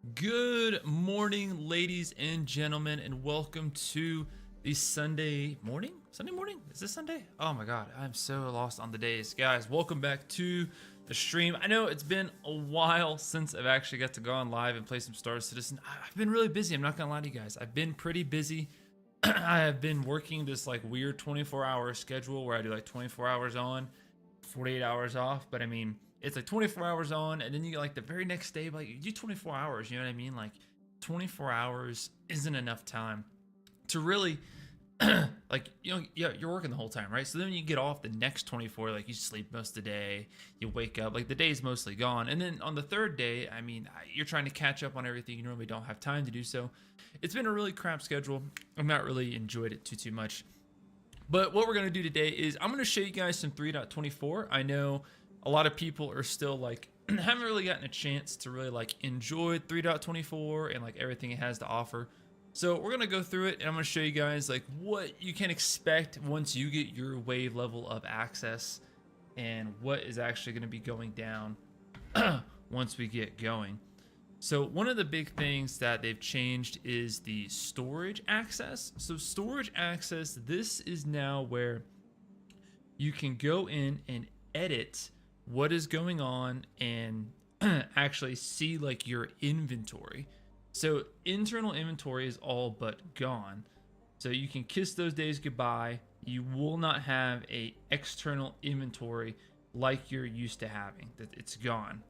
Good morning, ladies and gentlemen, and welcome to the Sunday morning. Sunday morning? Is this Sunday? Oh my God, I'm so lost on the days. Guys, welcome back to the stream. I know it's been a while since I've actually got to go on live and play some Star Citizen. I've been really busy. I'm not gonna lie to you guys. I've been pretty busy. I have been working this like weird 24-hour schedule where I do like 24 hours on, 48 hours off. But I mean, it's like 24 hours on, and then you get like the very next day, like you do 24 hours. You know what I mean? Like 24 hours isn't enough time to really, like, yeah, you're working the whole time, right? So then when you get off the next 24, like you sleep most of the day, you wake up, like the day's mostly gone. And then on the third day, I mean, you're trying to catch up on everything. You normally don't have time to do so. It's been a really crap schedule. I've not really enjoyed it too much. But what we're going to do today is I'm going to show you guys some 3.24. I know a lot of people are still like haven't really gotten a chance to really like enjoy 3.24 and like everything it has to offer. So we're going to go through it and I'm going to show you guys like what you can expect once you get your wave level of access and what is actually going to be going down once we get going. So one of the big things that they've changed is the storage access. So storage access, this is now where you can go in and edit what is going on and actually see like your inventory. So internal inventory is all but gone. So you can kiss those days goodbye. You will not have a external inventory like you're used to having. That it's gone.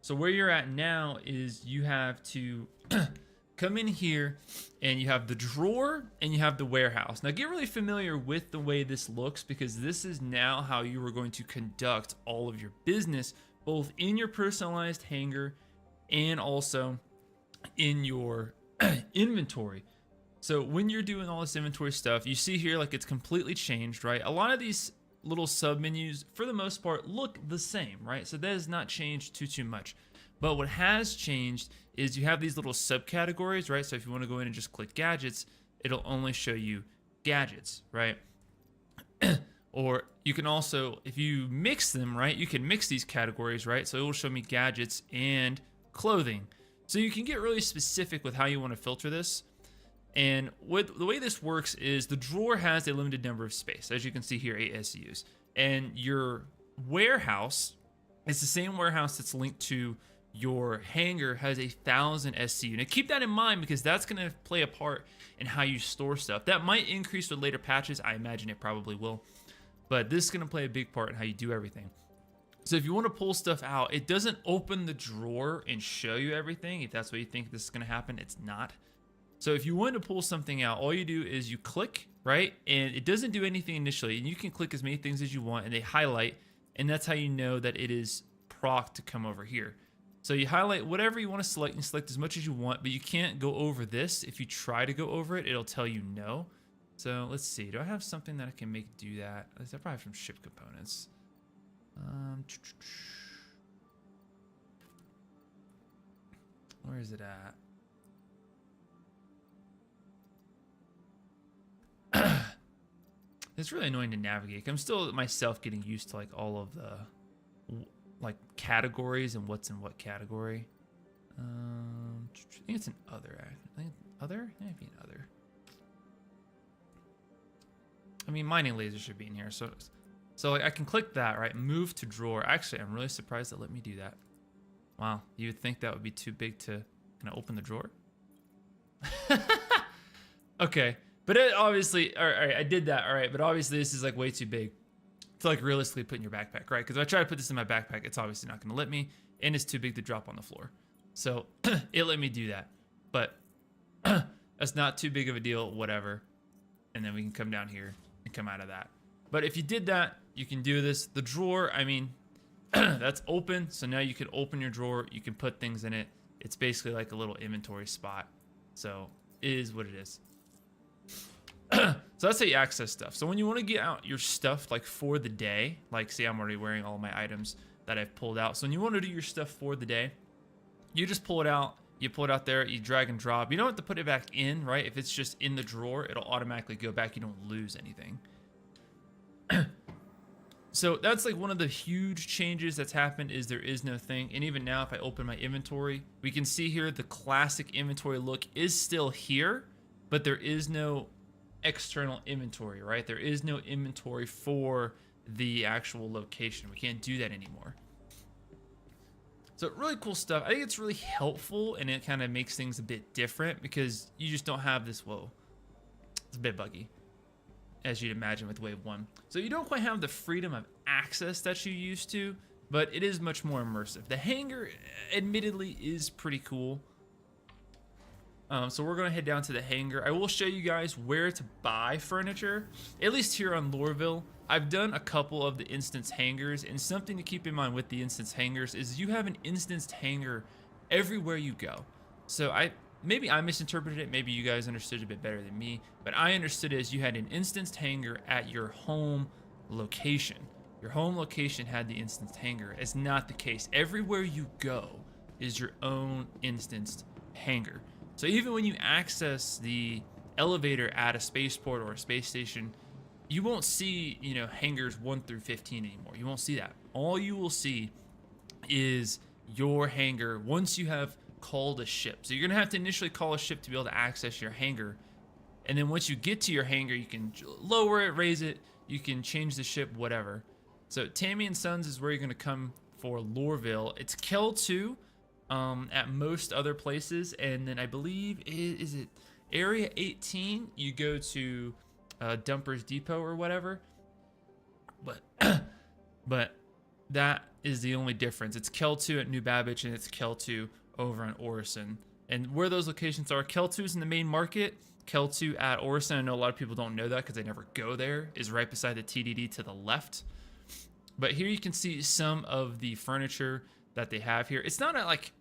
So where you're at now is you have to come in here and you have the drawer and you have the warehouse. Now get really familiar with the way this looks because this is now how you are going to conduct all of your business, both in your personalized hangar and also in your inventory. So when you're doing all this inventory stuff, you see here like it's completely changed, right? A lot of these little sub menus for the most part look the same, right? So that has not changed too much. But what has changed is you have these little subcategories, right? So if you want to go in and just click gadgets, it'll only show you gadgets, right? Or you can also, if you mix them, right, you can mix these categories, right? So it will show me gadgets and clothing. So you can get really specific with how you want to filter this. And the way this works is the drawer has a limited number of space. As you can see here, 8 SCUs. And your warehouse is the same warehouse that's linked to your hangar has 1,000 SCU. Now keep that in mind because that's going to play a part in how you store stuff. That might increase with later patches. I imagine it probably will. But this is going to play a big part in how you do everything. So if you want to pull stuff out, it doesn't open the drawer and show you everything. If that's what you think this is going to happen, it's not. So if you want to pull something out, all you do is you click, right? And it doesn't do anything initially. And you can click as many things as you want and they highlight. And that's how you know that it is proc to come over here. So you highlight whatever you want to select and select as much as you want, but you can't go over this. If you try to go over it, it'll tell you no. So let's see. Do I have something that I can make do that? I probably have from ship components. Where is it at? It's really annoying to navigate. I'm still myself getting used to like all of the like categories and what's in what category. I think it's an other. I think other. Maybe an other. I mean, mining laser should be in here. So like I can click that, right? Move to drawer. Actually, I'm really surprised that let me do that. Wow, you would think that would be too big to kind of open the drawer. Okay. But it obviously, all right, I did that, all right. But obviously this is like way too big to like realistically put in your backpack, right? Because if I try to put this in my backpack, it's obviously not gonna let me, and it's too big to drop on the floor. So it let me do that, but that's not too big of a deal, whatever. And then we can come down here and come out of that. But if you did that, you can do this. The drawer, I mean, that's open. So now you can open your drawer, you can put things in it. It's basically like a little inventory spot. So it is what it is. So that's how you access stuff. So when you want to get out your stuff like for the day, like see I'm already wearing all my items that I've pulled out. So when you want to do your stuff for the day, you just pull it out. You pull it out there, you drag and drop. You don't have to put it back in, right? If it's just in the drawer, it'll automatically go back. You don't lose anything. So that's like one of the huge changes that's happened is there is no thing. And even now, if I open my inventory, we can see here the classic inventory look is still here, but there is no external inventory, right? There is no inventory for the actual location. We can't do that anymore. So really cool stuff. I think it's really helpful, and it kind of makes things a bit different because you just don't have this. Whoa, it's a bit buggy, as you'd imagine with wave 1. So you don't quite have the freedom of access that you used to, but it is much more immersive. The hangar admittedly is pretty cool. So we're gonna head down to the hangar. I will show you guys where to buy furniture, at least here on Loreville. I've done a couple of the instance hangars, and something to keep in mind with the instance hangars is you have an instanced hangar everywhere you go. So maybe I misinterpreted it, maybe you guys understood it a bit better than me, but I understood it as you had an instanced hangar at your home location. Your home location had the instanced hangar. It's not the case. Everywhere you go is your own instanced hangar. So even when you access the elevator at a spaceport or a space station, you won't see, hangars 1 through 15 anymore. You won't see that. All you will see is your hangar once you have called a ship. So you're gonna have to initially call a ship to be able to access your hangar. And then once you get to your hangar, you can lower it, raise it, you can change the ship, whatever. So Tammy and Sons is where you're gonna come for Loreville. It's Kel 2 at most other places. And then I believe, is it Area 18? You go to Dumpers Depot or whatever, but that is the only difference. It's Kel 2 at New Babbage, and it's Kel 2 over on Orison. And where those locations are, Kel 2 is in the main market. Kel 2 at Orison, I know a lot of people don't know that because they never go there, is right beside the TDD to the left. But here you can see some of the furniture that they have here. It's not like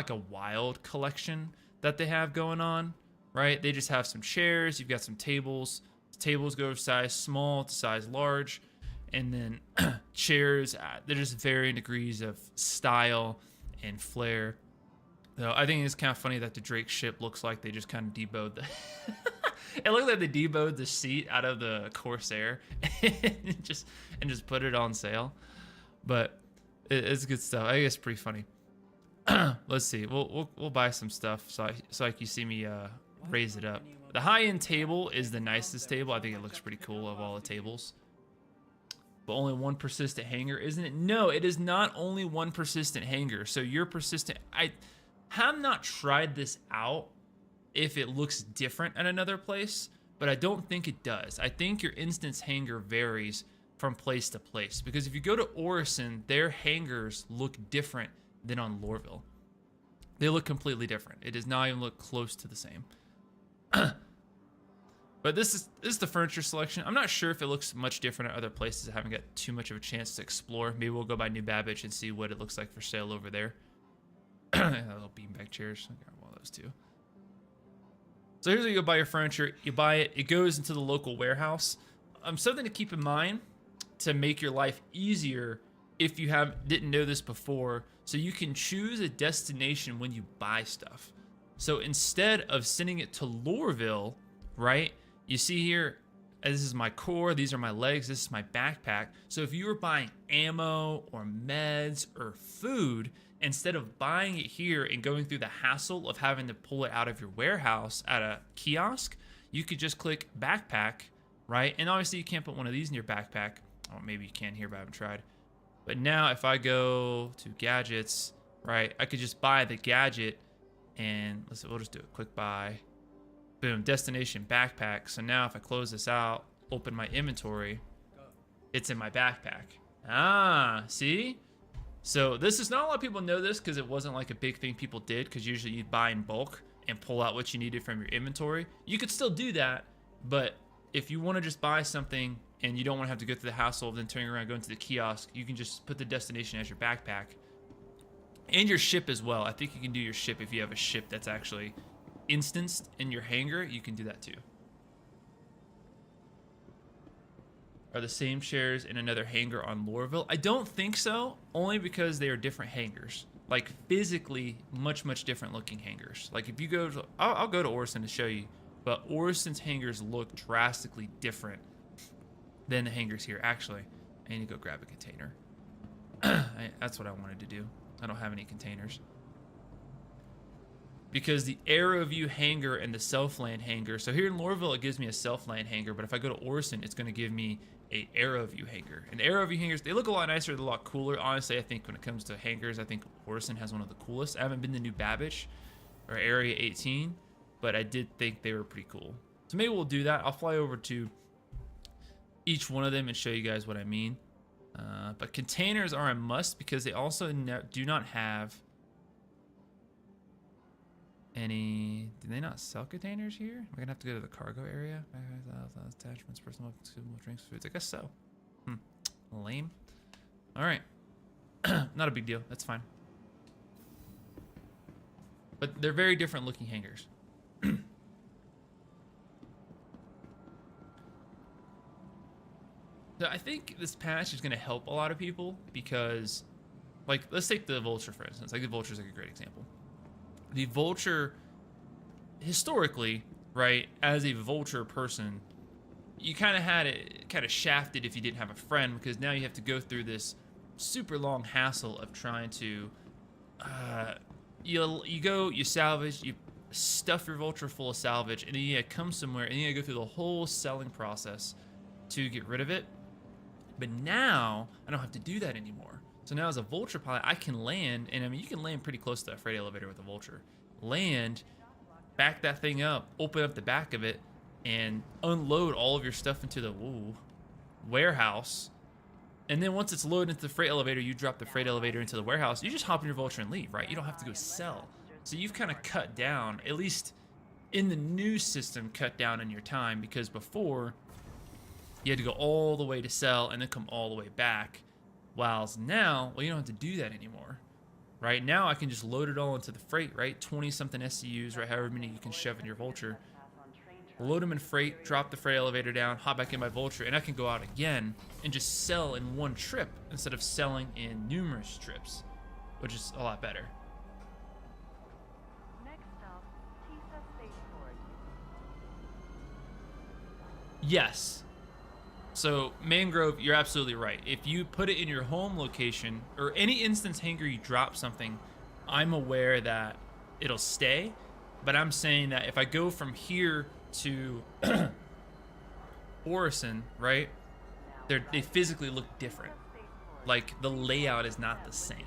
a wild collection that they have going on, right? They just have some chairs, you've got some tables. Tables go size small to size large, and then chairs, they're just varying degrees of style and flair. So I think it's kind of funny that the Drake ship looks like they just kind of debowed the it looks like they debowed the seat out of the Corsair and just put it on sale. But it's good stuff. I think it's pretty funny. Let's see. We'll buy some stuff so you can see me raise it up. The high-end table is the nicest table. I think it looks pretty cool of all the tables. But only one persistent hanger, isn't it? No, it is not only one persistent hanger. So your persistent... I have not tried this out if it looks different at another place, but I don't think it does. I think your instance hanger varies from place to place. Because if you go to Orison, their hangars look different than on Loreville. They look completely different. It does not even look close to the same. But this is the furniture selection. I'm not sure if it looks much different at other places. I haven't got too much of a chance to explore. Maybe we'll go by New Babbage and see what it looks like for sale over there. Little beanbag chairs. I got one of those too. So here's where you go buy your furniture. You buy it. It goes into the local warehouse. Something to keep in mind to make your life easier if you didn't know this before. So you can choose a destination when you buy stuff. So instead of sending it to Loreville, right? You see here, this is my core, these are my legs, this is my backpack. So if you were buying ammo or meds or food, instead of buying it here and going through the hassle of having to pull it out of your warehouse at a kiosk, you could just click backpack, right? And obviously you can't put one of these in your backpack. Oh, maybe you can here, but I haven't tried. But now if I go to gadgets, right, I could just buy the gadget and we'll just do a quick buy. Boom, destination backpack. So now if I close this out, open my inventory, it's in my backpack. Ah, see? So this is not a lot of people know this because it wasn't like a big thing people did, because usually you'd buy in bulk and pull out what you needed from your inventory. You could still do that, but if you want to just buy something and you don't want to have to go through the hassle of then turning around going to the kiosk, you can just put the destination as your backpack. And your ship as well. I think you can do your ship if you have a ship that's actually instanced in your hangar. You can do that too. Are the same chairs in another hangar on Loreville? I don't think so, only because they are different hangars. Like physically, much different looking hangars. Like if you go to, I'll go to Orison to show you, but Orison's hangars look drastically different than the hangars here, actually. I need to go grab a container. That's what I wanted to do. I don't have any containers. Because the arrow view hanger and the self-land hanger. So here in Lorville, it gives me a self-land hanger. But if I go to Orison, it's going to give me a arrow view hanger. And arrow view hangers, they look a lot nicer. They're a lot cooler. Honestly, I think when it comes to hangers, I think Orison has one of the coolest. I haven't been to New Babbage or Area 18. But I did think they were pretty cool. So maybe we'll do that. I'll fly over to each one of them and show you guys what I mean. But containers are a must because they also do not have any. Do they not sell containers here? Am I gonna have to go to the cargo area? Attachments, personal consumable drinks, foods. I guess so. Lame. All right. Not a big deal. That's fine. But they're very different looking hangers. So I think this patch is going to help a lot of people because, like, let's take the Vulture, for instance. Like, the Vulture is like a great example. The Vulture, historically, right, as a Vulture person, you kind of had it kind of shafted if you didn't have a friend, because now you have to go through this super long hassle of trying to, you go, you salvage, you stuff your Vulture full of salvage, and then you come somewhere, and you go through the whole selling process to get rid of it. But now, I don't have to do that anymore. So now as a Vulture pilot, I can land, and I mean, you can land pretty close to that freight elevator with a Vulture. Land, back that thing up, open up the back of it, and unload all of your stuff into the warehouse. And then once it's loaded into the freight elevator, you drop the freight elevator into the warehouse. You just hop in your Vulture and leave, right? You don't have to go sell. So you've kind of cut down, at least in the new system, cut down on your time, because before, you had to go all the way to sell and then come all the way back. Whilst now, well, you don't have to do that anymore. Right now, I can just load it all into the freight, right? 20-something SCUs, right? However many you can shove in your Vulture. Load them in freight, drop the freight elevator down, hop back in my Vulture, and I can go out again and just sell in one trip instead of selling in numerous trips, which is a lot better. Yes. So, Mangrove, you're absolutely right. If you put it in your home location, or any instance hanger you drop something, I'm aware that it'll stay. But I'm saying that if I go from here to Orison, right, they physically look different. Like, the layout is not the same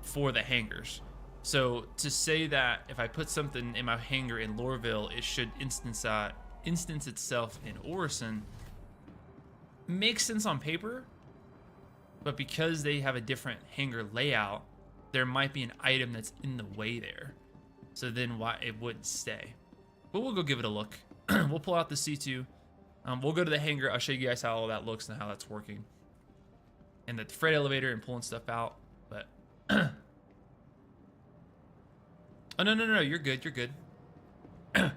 for the hangers. So, to say that if I put something in my hanger in Lorville, it should instance itself in Orison, makes sense on paper, but because they have a different hanger layout, there might be an item that's in the way there. So then why it wouldn't stay. But we'll go give it a look. We'll pull out the C2. We'll go to the hangar. I'll show you guys how all that looks and how that's working. And the freight elevator and pulling stuff out. But oh no, you're good. So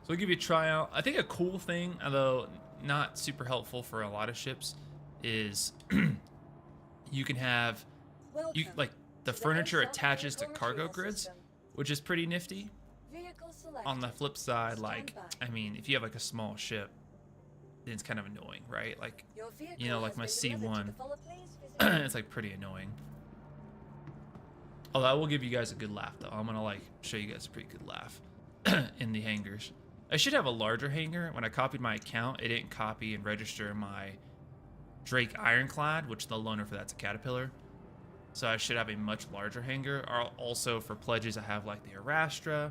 we'll give you a tryout. I think a cool thing, although not super helpful for a lot of ships, is you can have like the furniture attaches to cargo grids, which is pretty nifty. On the flip side, like, I mean, if you have like a small ship, then it's kind of annoying, right? Like, you know, like my C1, it's like pretty annoying. Although I will give you guys a good laugh though. I'm gonna like show you guys a pretty good laugh in the hangars. I should have a larger hanger. When I copied my account, it didn't copy and register my Drake Ironclad, which the loaner for that's a Caterpillar. So I should have a much larger hanger. Also for pledges, I have like the Arastra.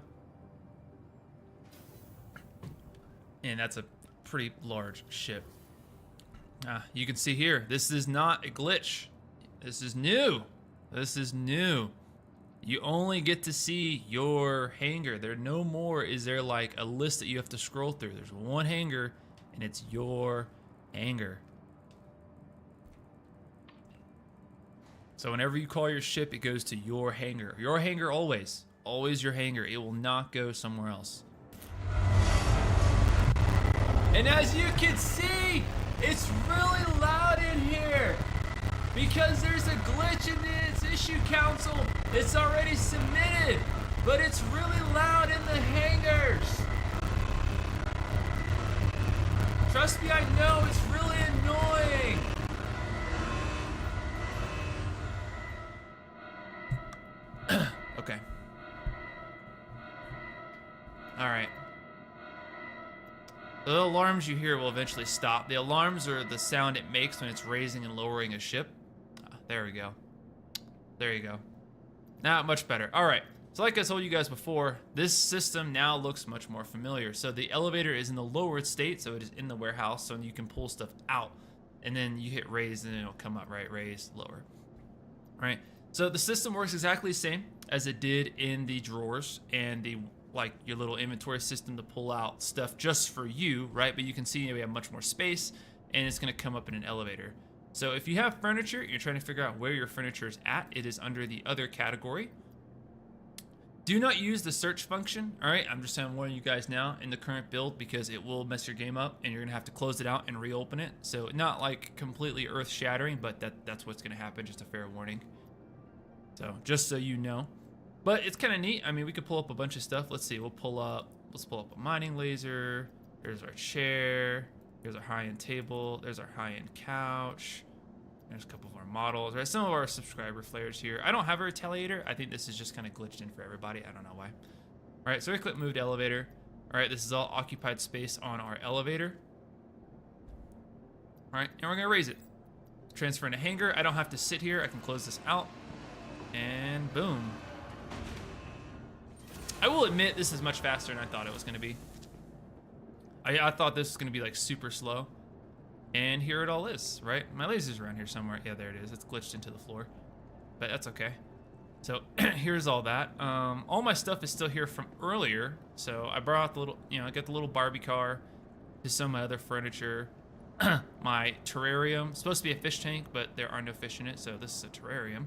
And that's a pretty large ship. You can see here, this is not a glitch. This is new. This is new. You only get to see your hanger. There no more is there like a list that you have to scroll through. There's one hanger and it's your hanger. So whenever you call your ship, it goes to your hanger. Your hanger always. Always your hanger. It will not go somewhere else. And as you can see, it's really loud in here because there's a glitch in its issue council. It's already submitted, but it's really loud in the hangars. Trust me, I know it's really annoying. Okay. All right. The alarms you hear will eventually stop. The alarms are the sound it makes when it's raising and lowering a ship. There we go. There you go. Now, much better. All right. So like I told you guys before, this system now looks much more familiar. So the elevator is in the lowered state, so it is in the warehouse, so you can pull stuff out. And then you hit raise, and it'll come up, right? Raise, lower. All right. So the system works exactly the same as it did in the drawers and the like your little inventory system to pull out stuff just for you, right? But you can see we have much more space, and it's gonna come up in an elevator. So if you have furniture, you're trying to figure out where your furniture is at, it is under the other category. Do not use the search function, all right? I'm just saying, warning you guys now in the current build, because it will mess your game up and you're gonna have to close it out and reopen it. So not like completely earth shattering, but that's what's gonna happen, just a fair warning. So just so you know. But it's kind of neat. I mean, we could pull up a bunch of stuff. Let's see, let's pull up a mining laser. There's our chair. Here's our high-end table. There's our high-end couch. There's a couple of our models, right? Some of our subscriber flares here. I don't have a retaliator. I think this is just kind of glitched in for everybody. I don't know why. All right, so we click move to elevator. All right, this is all occupied space on our elevator. All right, and we're gonna raise it. Transfer into hangar. I don't have to sit here. I can close this out. And boom. I will admit this is much faster than I thought it was gonna be. I thought this was gonna be like super slow. And here it all is, right? My laser's around here somewhere. Yeah, there it is. It's glitched into the floor, but that's okay. So here's all that. All my stuff is still here from earlier. So I brought out the little, I got the little Barbie car, just some of my other furniture. My terrarium, supposed to be a fish tank, but there are no fish in it, so this is a terrarium.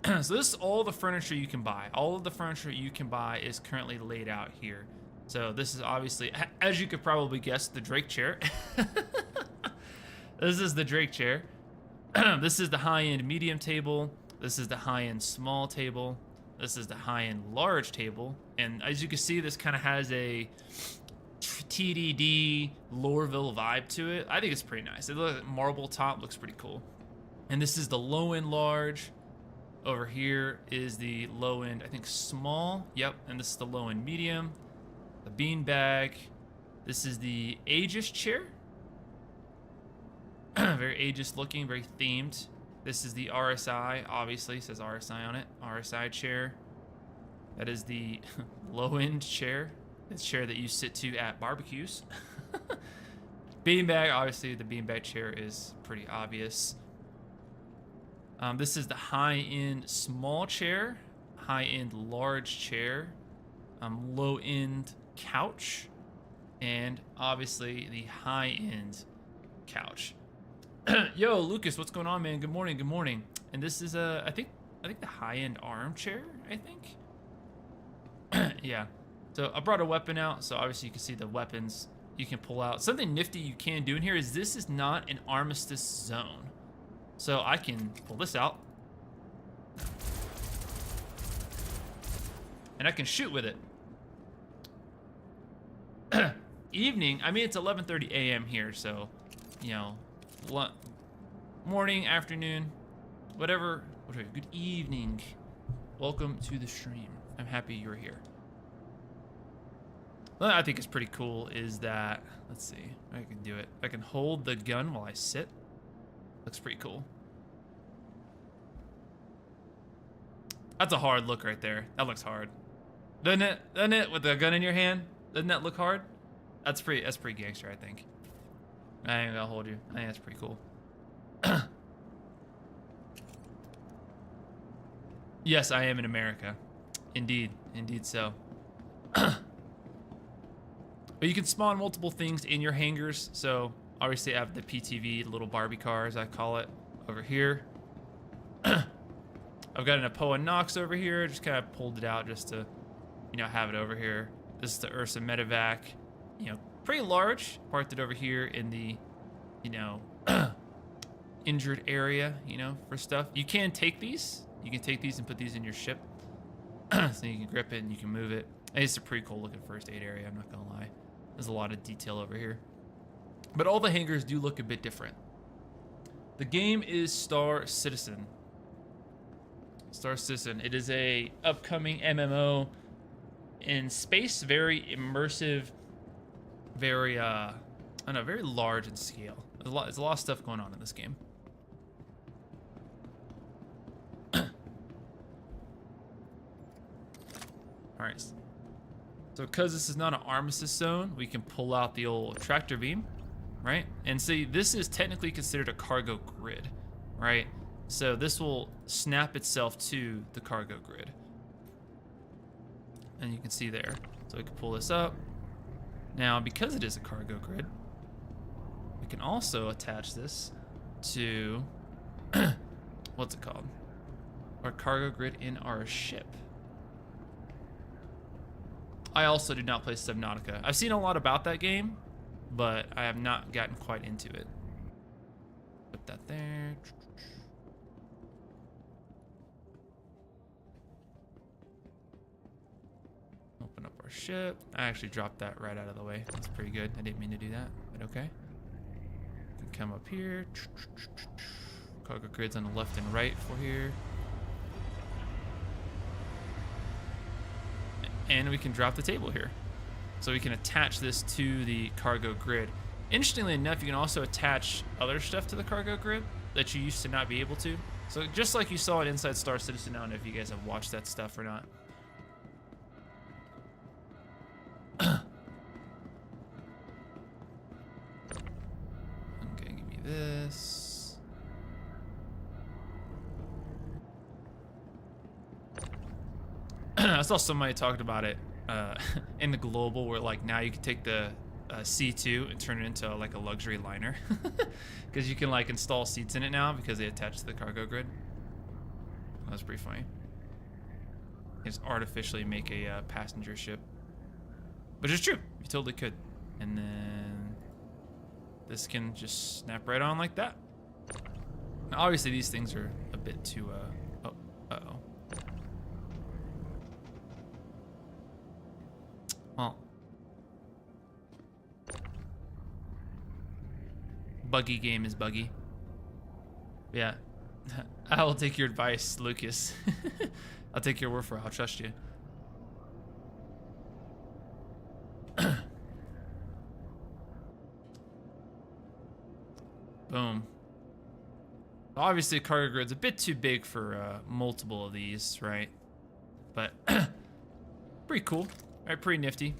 So this is all the furniture you can buy. All of the furniture you can buy is currently laid out here. So this is obviously, as you could probably guess, the Drake chair. This is the Drake chair. This is the high-end medium table. This is the high-end small table. This is the high-end large table. And as you can see, this kind of has a TDD Loreville vibe to it. I think it's pretty nice. It looks like marble top, looks pretty cool. And this is the low-end large. Over here is the low-end, I think, small. Yep, and this is the low-end medium. The bean bag. This is the ageist chair. Very ageist looking, very themed. This is the RSI, obviously, it says RSI on it. RSI chair. That is the low-end chair. It's a chair that you sit to at barbecues. Beanbag, obviously, the beanbag chair is pretty obvious. This is the high-end small chair, high-end large chair, low-end couch, and obviously the high-end couch. Yo, Lucas, what's going on, man? Good morning, good morning. And this is I think the high-end armchair, I think. Yeah. So I brought a weapon out, so obviously you can see the weapons you can pull out. Something nifty you can do in here is this is not an armistice zone. So I can pull this out. And I can shoot with it. Evening, I mean, it's 11:30 a.m. here, so, morning, afternoon, whatever. Good evening. Welcome to the stream. I'm happy you're here. What I think is pretty cool is that, let's see, I can do it. I can hold the gun while I sit. Looks pretty cool. That's a hard look right there. That looks hard. Doesn't it? Doesn't it? With the gun in your hand? Doesn't that look hard? That's pretty gangster, I think. I ain't gonna hold you. I think that's pretty cool. Yes, I am in America. Indeed. Indeed so. But you can spawn multiple things in your hangars. So obviously I have the PTV, the little Barbie car, as I call it, over here. I've got an Apoa Nox over here. Just kind of pulled it out just to, have it over here. This is the Ursa Medevac. Pretty large. Parked it over here in the, injured area, for stuff. You can take these. You can take these and put these in your ship. So you can grip it and you can move it. And it's a pretty cool looking first aid area, I'm not gonna lie. There's a lot of detail over here. But all the hangars do look a bit different. The game is Star Citizen. Star Citizen. It is a upcoming MMO in space, very immersive, very I don't know, very large in scale. There's a lot of stuff going on in this game. All right. So because this is not an armistice zone, we can pull out the old tractor beam, right? And see, this is technically considered a cargo grid, right? So this will snap itself to the cargo grid. And you can see there. So we can pull this up. Now, because it is a cargo grid, we can also attach this to, what's it called? Our cargo grid in our ship. I also do not play Subnautica. I've seen a lot about that game, but I have not gotten quite into it. Put that there. Open up our ship. I actually dropped that right out of the way. That's pretty good. I didn't mean to do that, but okay. We can come up here. Cargo grids on the left and right for here. And we can drop the table here. So we can attach this to the cargo grid. Interestingly enough, you can also attach other stuff to the cargo grid that you used to not be able to. So just like you saw it inside Star Citizen, I don't know if you guys have watched that stuff or not. Okay, give me this. I saw somebody talked about it in the global, where like now you can take the C2 and turn it into like a luxury liner, because you can like install seats in it now because they attach to the cargo grid. That's pretty funny. You just artificially make a passenger ship, but it's true, you totally could. And then this can just snap right on like that. Now, obviously these things are a bit too well, buggy game is buggy. Yeah. I will take your advice, Lucas. I'll take your word for it. I'll trust you. Boom. Obviously, cargo grid's a bit too big for multiple of these, right? But pretty cool. Right, pretty nifty.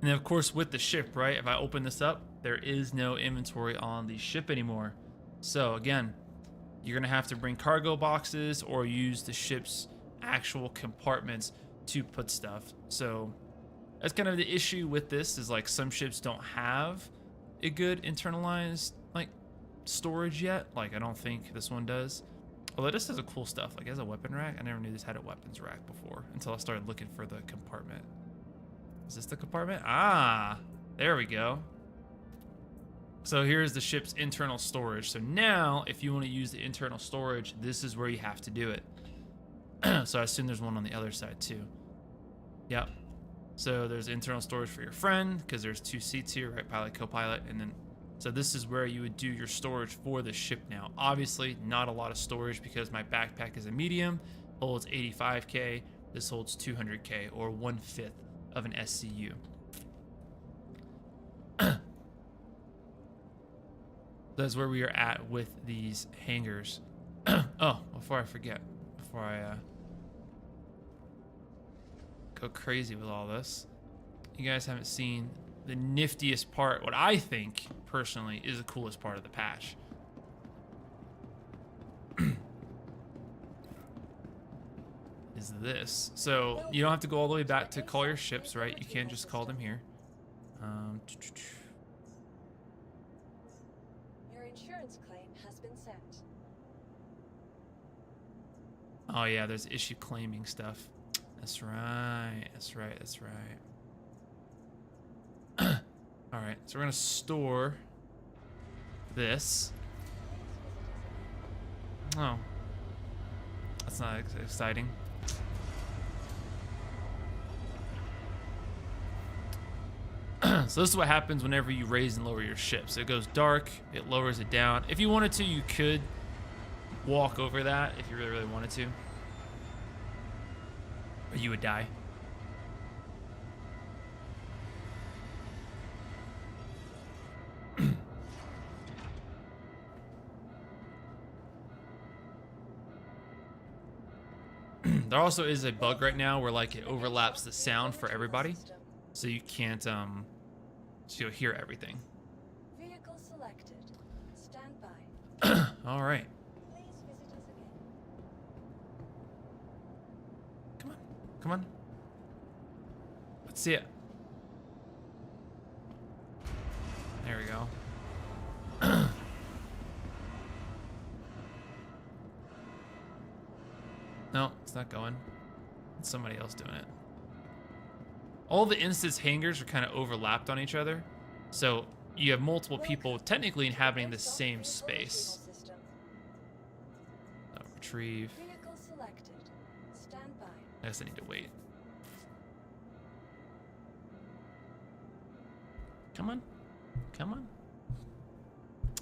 And then of course with the ship, right, if I open this up, there is no inventory on the ship anymore. So again, you're gonna have to bring cargo boxes or use the ship's actual compartments to put stuff. So that's kind of the issue with this, is like some ships don't have a good internalized like storage yet. Like I don't think this one does. Although this has a cool stuff, like it has a weapon rack. I never knew this had a weapons rack before until I started looking for the compartment. Is this the compartment? Ah, there we go. So here's the ship's internal storage. So now if you want to use the internal storage, this is where you have to do it. So I assume there's one on the other side too. Yep. So there's internal storage for your friend, because there's two seats here, right? Pilot, co-pilot, and then so this is where you would do your storage for the ship now. Obviously, not a lot of storage because my backpack is a medium, holds 85K. This holds 200K, or 1/5 of an SCU. That's where we are at with these hangars. Oh, before I forget, before I go crazy with all this, you guys haven't seen the niftiest part, what I think personally is the coolest part of the patch. Is this. So you don't have to go all the way back to call your ships, right? You can just call them here. Your insurance claim has been sent. Oh yeah, there's issue claiming stuff. That's right. That's right. That's right. All right, so we're gonna store this. Oh, that's not exciting. So this is what happens whenever you raise and lower your ships. It goes dark, it lowers it down. If you wanted to, you could walk over that if you really, really wanted to. Or you would die. There also is a bug right now where like it overlaps the sound for everybody, so you can't so you'll hear everything. Vehicle selected. Stand by. All right. Please visit us again. Come on. Come on. Let's see it. There we go. No, it's not going. It's somebody else doing it. All the instance hangars are kind of overlapped on each other. So you have multiple people technically inhabiting the same space. Retrieve. Vehicle selected. Stand by. I guess I need to wait. Come on. Come on.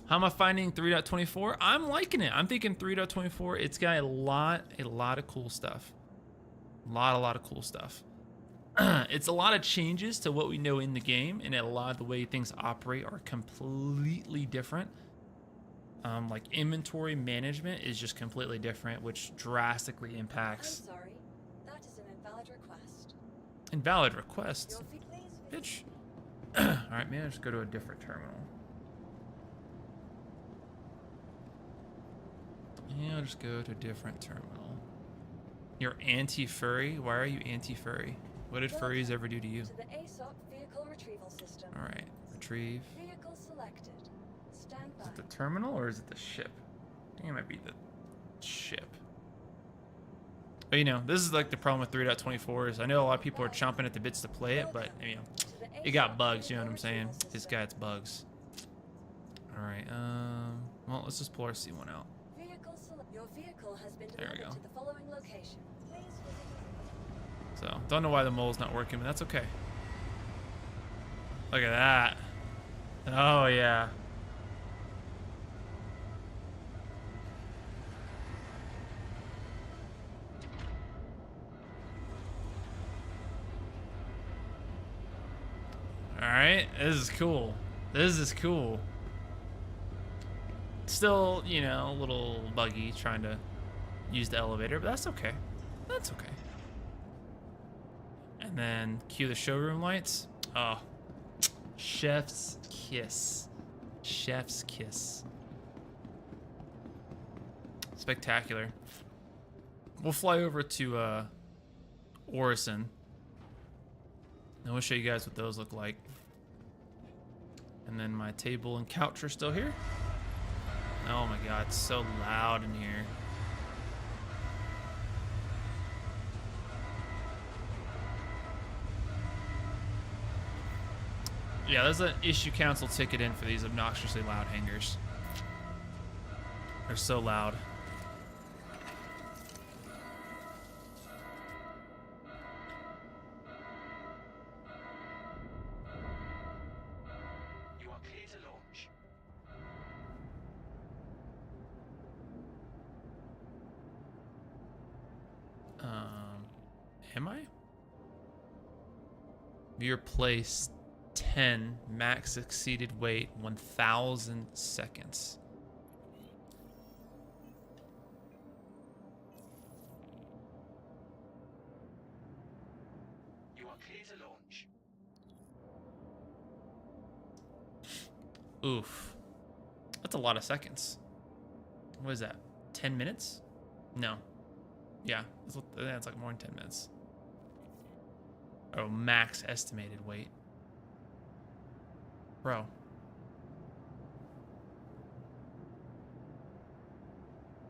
How am I finding 3.24? I'm liking it. I'm thinking 3.24. It's got a lot of cool stuff. A lot of cool stuff. It's a lot of changes to what we know in the game, and a lot of the way things operate are completely different. Like inventory management is just completely different, which drastically impacts. I'm sorry. That is an invalid request. Invalid request? Your Bitch. Alright, maybe I'll just go to a different terminal. Yeah, I'll just go to a different terminal. You're anti-furry? Why are you anti-furry? What did furries ever do to you? To the ASOC vehicle retrieval system. Alright, retrieve. Vehicle selected. Stand by. Is it the terminal or is it the ship? I think it might be the ship. But you know, this is like the problem with 3.24 is I know a lot of people are chomping at the bits to play it, but you know, it got bugs, you know what I'm saying? It's got its bugs. Alright, well, let's just pull our C1 out. Your vehicle has been There we delivered go. to the following location. Please visit us. So, don't know why the mole's not working, but that's okay. Look at that. Oh, yeah. Alright, this is cool. This is cool. Still, you know, a little buggy trying to use the elevator, but that's okay. That's okay. And then cue the showroom lights. Oh, chef's kiss. Chef's kiss. Spectacular. We'll fly over to Orison. And we'll show you guys what those look like. And then my table and couch are still here. Oh my god, it's so loud in here. Yeah, there's an issue council ticket in for these obnoxiously loud hangars. They're so loud. You are clear to launch. Am I? Viewer place 10, max exceeded wait 1,000 seconds. You are clear to launch. Oof. That's a lot of seconds. What is that? 10 minutes? No. Yeah, that's like more than 10 minutes. Oh, max estimated wait. Bro.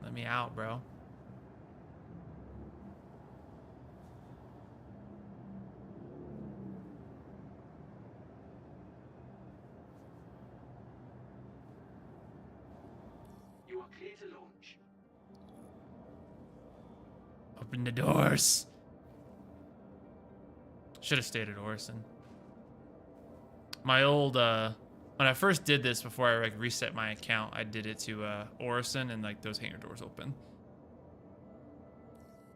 Let me out, bro. You are clear to launch. Open the doors. Should have stayed at Orison. My old When I first did this, before I like reset my account, I did it to Orison, and like those hangar doors open.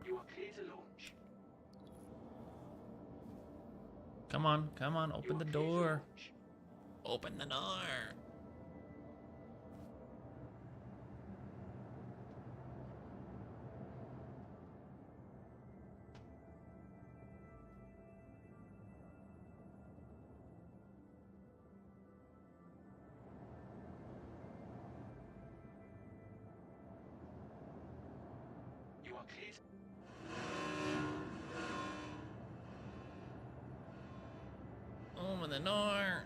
You are clear to launch. Come on, come on, You open are the clear to door. launch. Open the door. You are clear to Open the door.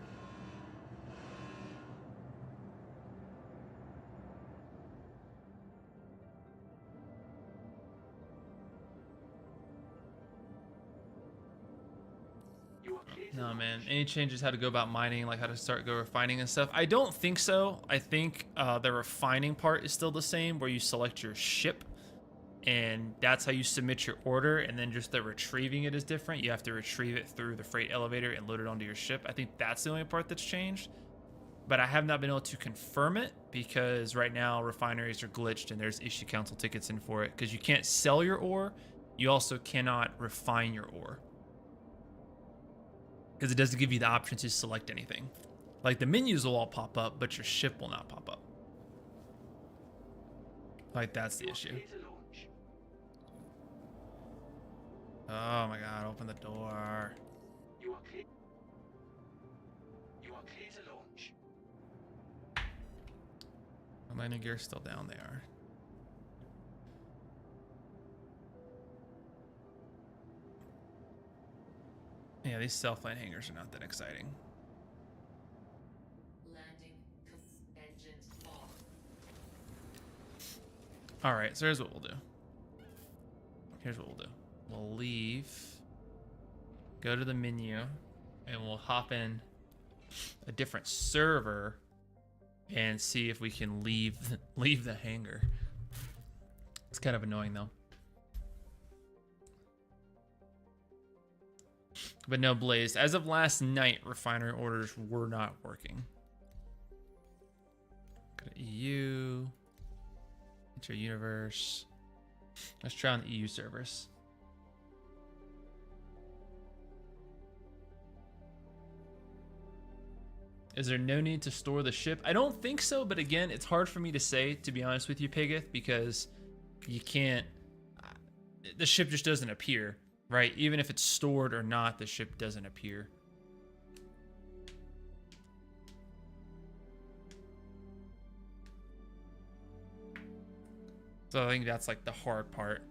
You are clear to No, launch. man. Any changes how to go about mining, like how to start go refining and stuff? I don't think so. I think the refining part is still the same, where you select your ship, and that's how you submit your order, and then just the retrieving it is different. You have to retrieve it through the freight elevator and load it onto your ship. I think that's the only part that's changed. But I have not been able to confirm it because right now refineries are glitched and there's issue council tickets in for it because you can't sell your ore. You also cannot refine your ore because it doesn't give you the option to select anything. Like the menus will all pop up, but your ship will not pop up. Like that's the You are issue. clear to launch. Oh my god, open the door. You are clear. You are clear to launch. The landing gear's still down. They are. Yeah, these self-land hangars are not that exciting. Landing. Engines off. All right, so here's what we'll do. Here's what we'll do. We'll leave, go to the menu, and we'll hop in a different server and see if we can leave the hangar. It's kind of annoying though. But no, Blaze, as of last night, refinery orders were not working. Go to EU, enter universe. Let's try on the EU servers. Is there no need to store the ship? I don't think so, but again, it's hard for me to say, to be honest with you, Pigeth, because you can't, the ship just doesn't appear, right? Even if it's stored or not, the ship doesn't appear. So I think that's like the hard part.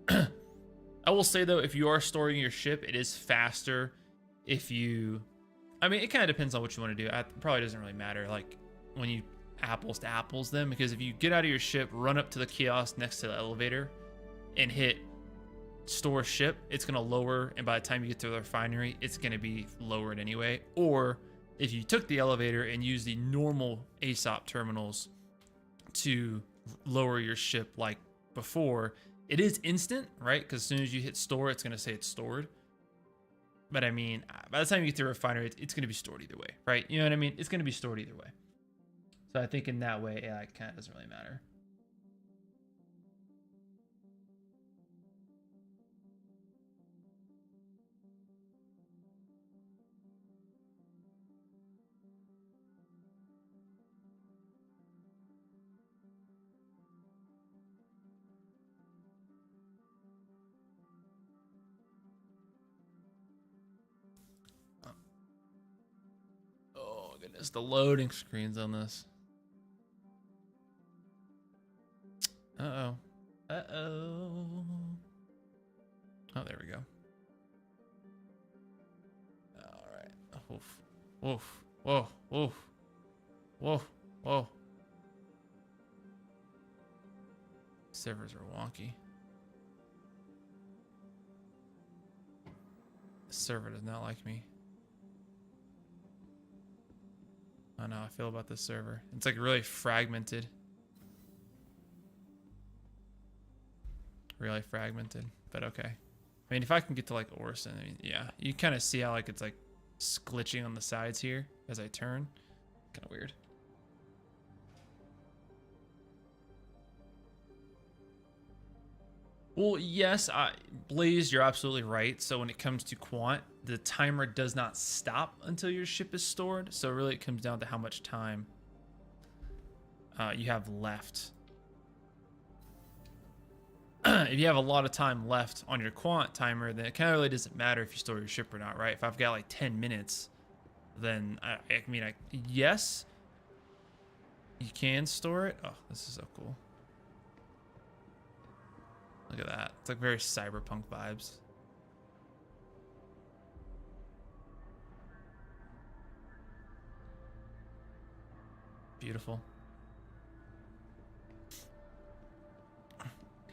I will say though, if you are storing your ship, it is faster if you, I mean, it kind of depends on what you want to do. It probably doesn't really matter, like when you apples to apples them, because if you get out of your ship, run up to the kiosk next to the elevator and hit store ship, it's going to lower, and by the time you get to the refinery, it's going to be lowered anyway. Or if you took the elevator and used the normal ASOP terminals to lower your ship like before, it is instant, right? Because as soon as you hit store, it's going to say it's stored. But I mean, by the time you get to the refinery, it's going to be stored either way, right? You know what I mean? It's going to be stored either way. So I think in that way, yeah, it kind of doesn't really matter. Oh goodness, the loading screens on this. Uh-oh. Uh-oh. Oh, there we go. All right. Woof. Woof. Whoa. Woof. Whoa. Whoa. Servers are wonky. The server does not like me. I don't know how I feel about this server. It's like really fragmented. Really fragmented, but okay. I mean, if I can get to like Orison, I mean, yeah, you kind of see how like it's like glitching on the sides here as I turn. Kind of weird. Well, yes, Blaze, you're absolutely right. So when it comes to quant, the timer does not stop until your ship is stored. So really it comes down to how much time you have left. If you have a lot of time left on your quant timer, then it kind of really doesn't matter if you store your ship or not, right? If I've got like 10 minutes, then I mean, yes, you can store it. Oh, this is so cool. Look at that. It's like very cyberpunk vibes. Beautiful.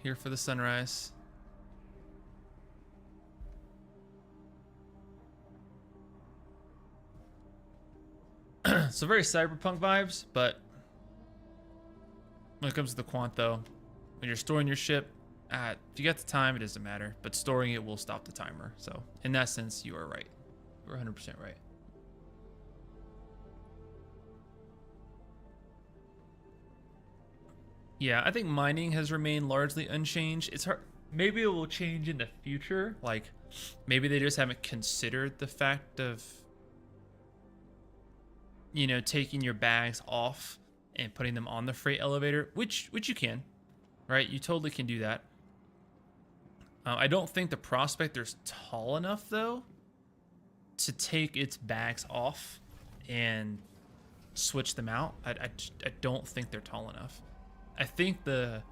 Here for the sunrise. So very cyberpunk vibes, but when it comes to the quant though, when you're storing your ship, if you got the time, it doesn't matter, but storing it will stop the timer. So in that sense, you are right. You're 100% right. Yeah, I think mining has remained largely unchanged. It's hard. Maybe it will change in the future. Like, maybe they just haven't considered the fact of, you know, taking your bags off and putting them on the freight elevator, which you can, right? You totally can do that. I don't think the prospector's tall enough though to take its bags off and switch them out. I don't think they're tall enough. I think the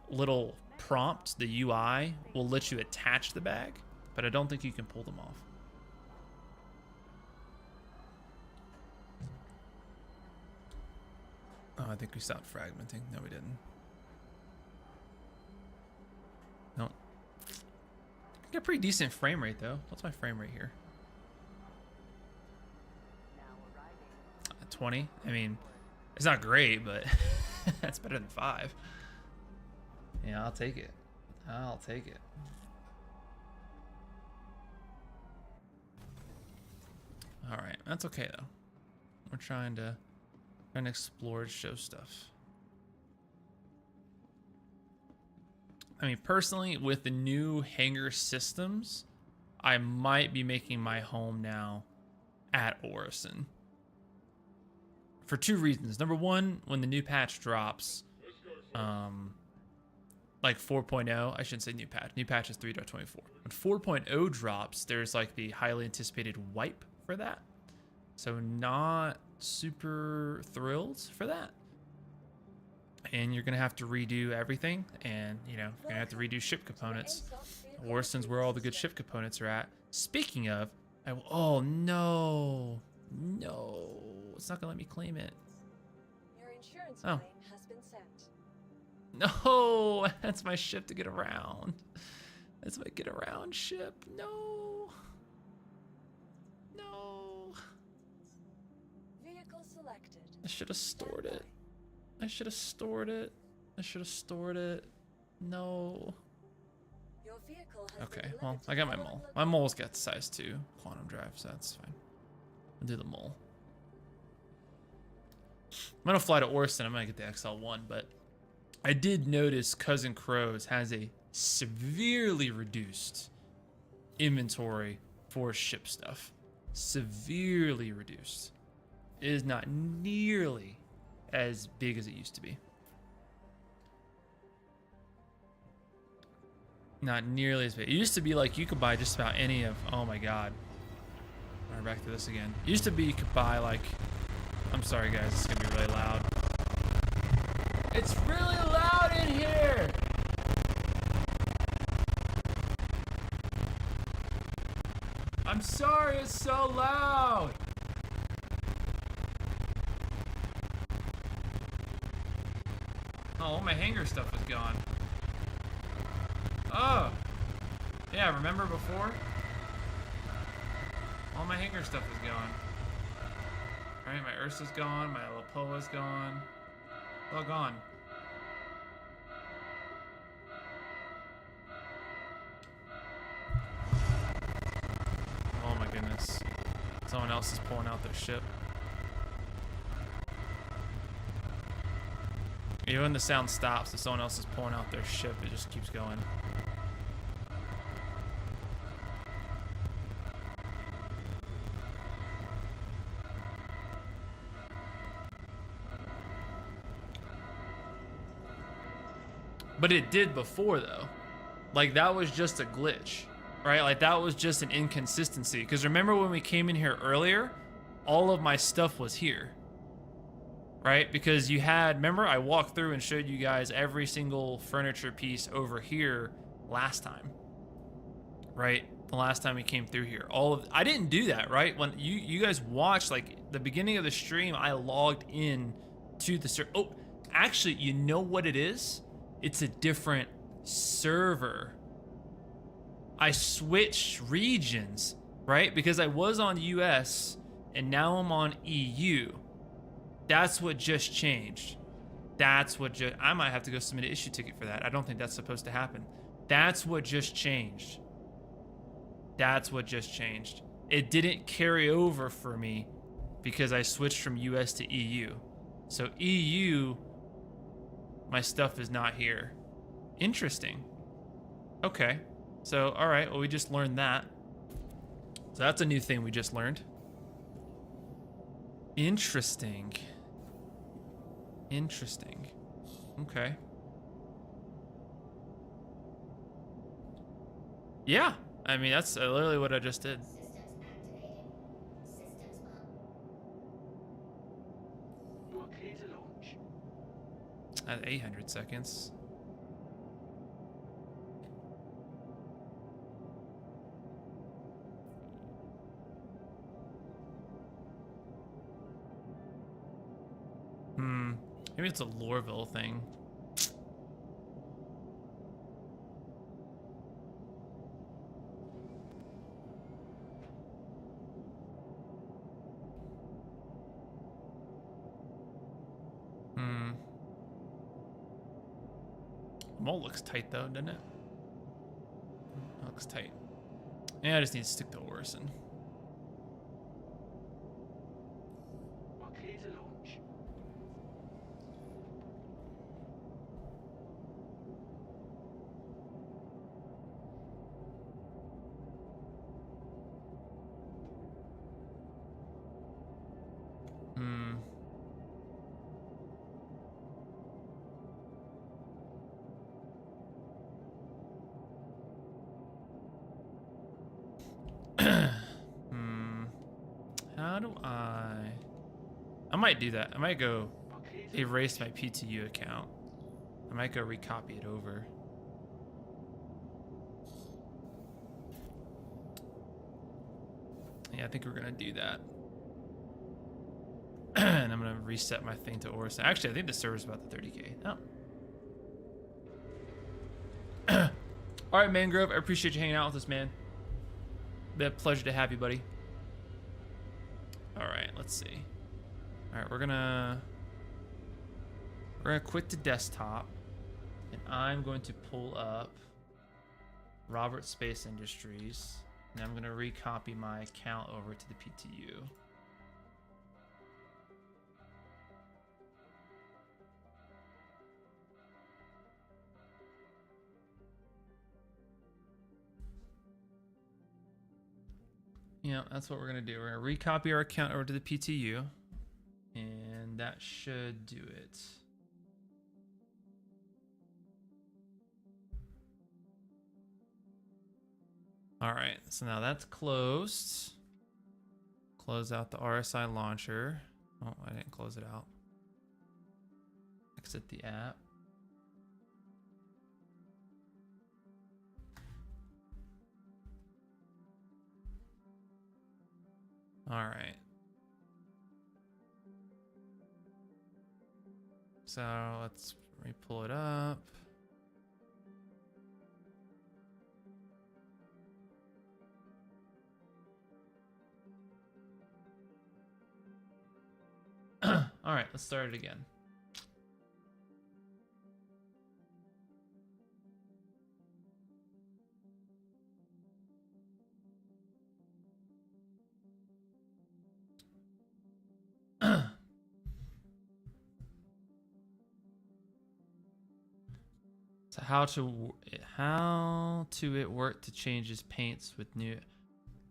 little prompt, the UI, will let you attach the bag, but I don't think you can pull them off. Oh, I think we stopped fragmenting. No, we didn't. No. Got a pretty decent frame rate though. What's my frame rate here? 20. I mean, it's not great, but that's better than 5. Yeah, I'll take it. I'll take it. All right, that's okay though. We're trying to explore and show stuff. I mean, personally, with the new hangar systems, I might be making my home now at Orison. For 2 reasons. Number one, when the new patch drops, like 4.0, I shouldn't say new patch. New patch is 3.24. When 4.0 drops, there's like the highly anticipated wipe for that. So not super thrilled for that. And you're gonna have to redo everything, and you know, you're gonna have to redo ship components. Orison's where all the good ship components are at. Speaking of, oh no, it's not gonna let me claim it. Your insurance Oh. claim has been sent. No, that's my ship to get around. That's my get around ship. No. Vehicle selected. I should have stored it. I should have stored it. No. Your vehicle has Okay, been well, delivered to I got my the mole. following My mole's got size 2 quantum drive, so that's fine. I'll do the mole. I'm gonna fly to Orison. I'm gonna get the XL1, but I did notice Cousin Crow's has a severely reduced inventory for ship stuff. Severely reduced. It is not nearly as big as it used to be. Not nearly as big. It used to be like you could buy just about any of, oh my god. Alright, back to this again. It used to be you could buy like, I'm sorry guys, it's gonna be really loud. It's really loud in here! I'm sorry, it's so loud! Oh, all my hanger stuff is gone. Oh! Yeah, remember before? All my hanger stuff is gone. Alright, my Ursa's gone, my Lapoa's gone. It's all gone. Oh my goodness. Someone else is pulling out their ship. Even when the sound stops, if someone else is pulling out their ship, it just keeps going. But it did before, though. Like, that was just a glitch, right? Like, that was just an inconsistency. Because remember when we came in here earlier, all of my stuff was here, right? Because you had, remember, I walked through and showed you guys every single furniture piece over here last time, right? The last time we came through here. I didn't do that, right? When you guys watched, like, the beginning of the stream, I logged in to the oh, actually, you know what it is? It's a different server. I switched regions, right? Because I was on US and now I'm on EU. That's what just changed. I might have to go submit an issue ticket for that. I don't think that's supposed to happen. That's what just changed. That's what just changed. It didn't carry over for me because I switched from US to EU. So EU, my stuff is not here. Interesting. Okay. So, all right. Well, we just learned that. So that's a new thing we just learned. Interesting. Interesting. Okay. Yeah. I mean, that's literally what I just did. Systems activated. Systems up. You are clear to launch. At 800 seconds. Maybe it's a Loreville thing. Mold looks tight though, doesn't it? That looks tight. Yeah, I just need to stick to Orison. You are clear to launch. How do I might do that. I might go erase my PTU account. I might go recopy it over. Yeah, I think we're gonna do that. And I'm gonna reset my thing to Orison. Actually, I think the server's about the 30K. Oh. All right, Mangrove. I appreciate you hanging out with us, man. Been a pleasure to have you, buddy. All right, let's see. All right, we're gonna quit the desktop, and I'm going to pull up Robert Space Industries, and I'm gonna recopy my account over to the PTU. Yeah, that's what we're gonna do. We're gonna recopy our account over to the PTU, and that should do it. All right, so now that's closed. Close out the RSI launcher. Oh, I didn't close it out. Exit the app. All right. So let's re-pull it up. All right, let's start it again. So how to it work to change his paints with new?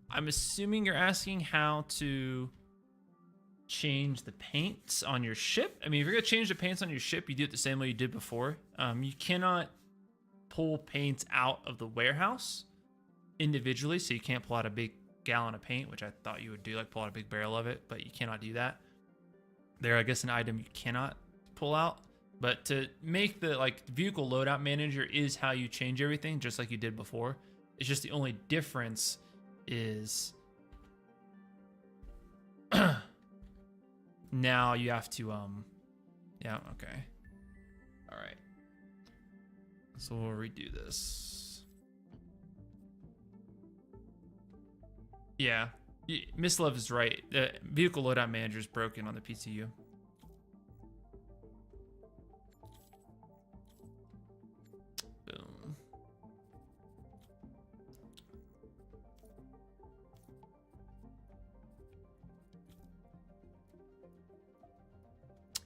I'm assuming you're asking how to change the paints on your ship. I mean, if you're gonna change the paints on your ship, you do it the same way you did before. You cannot pull paints out of the warehouse individually, so you can't pull out a big gallon of paint, which I thought you would do, like pull out a big barrel of it, but you cannot do that. There, I guess, an item you cannot pull out. But to make the like vehicle loadout manager is how you change everything, just like you did before. It's just the only difference is now you have to yeah, okay. All right. So we'll redo this. Yeah, Miss Love is right. The vehicle loadout manager is broken on the PTU. Boom.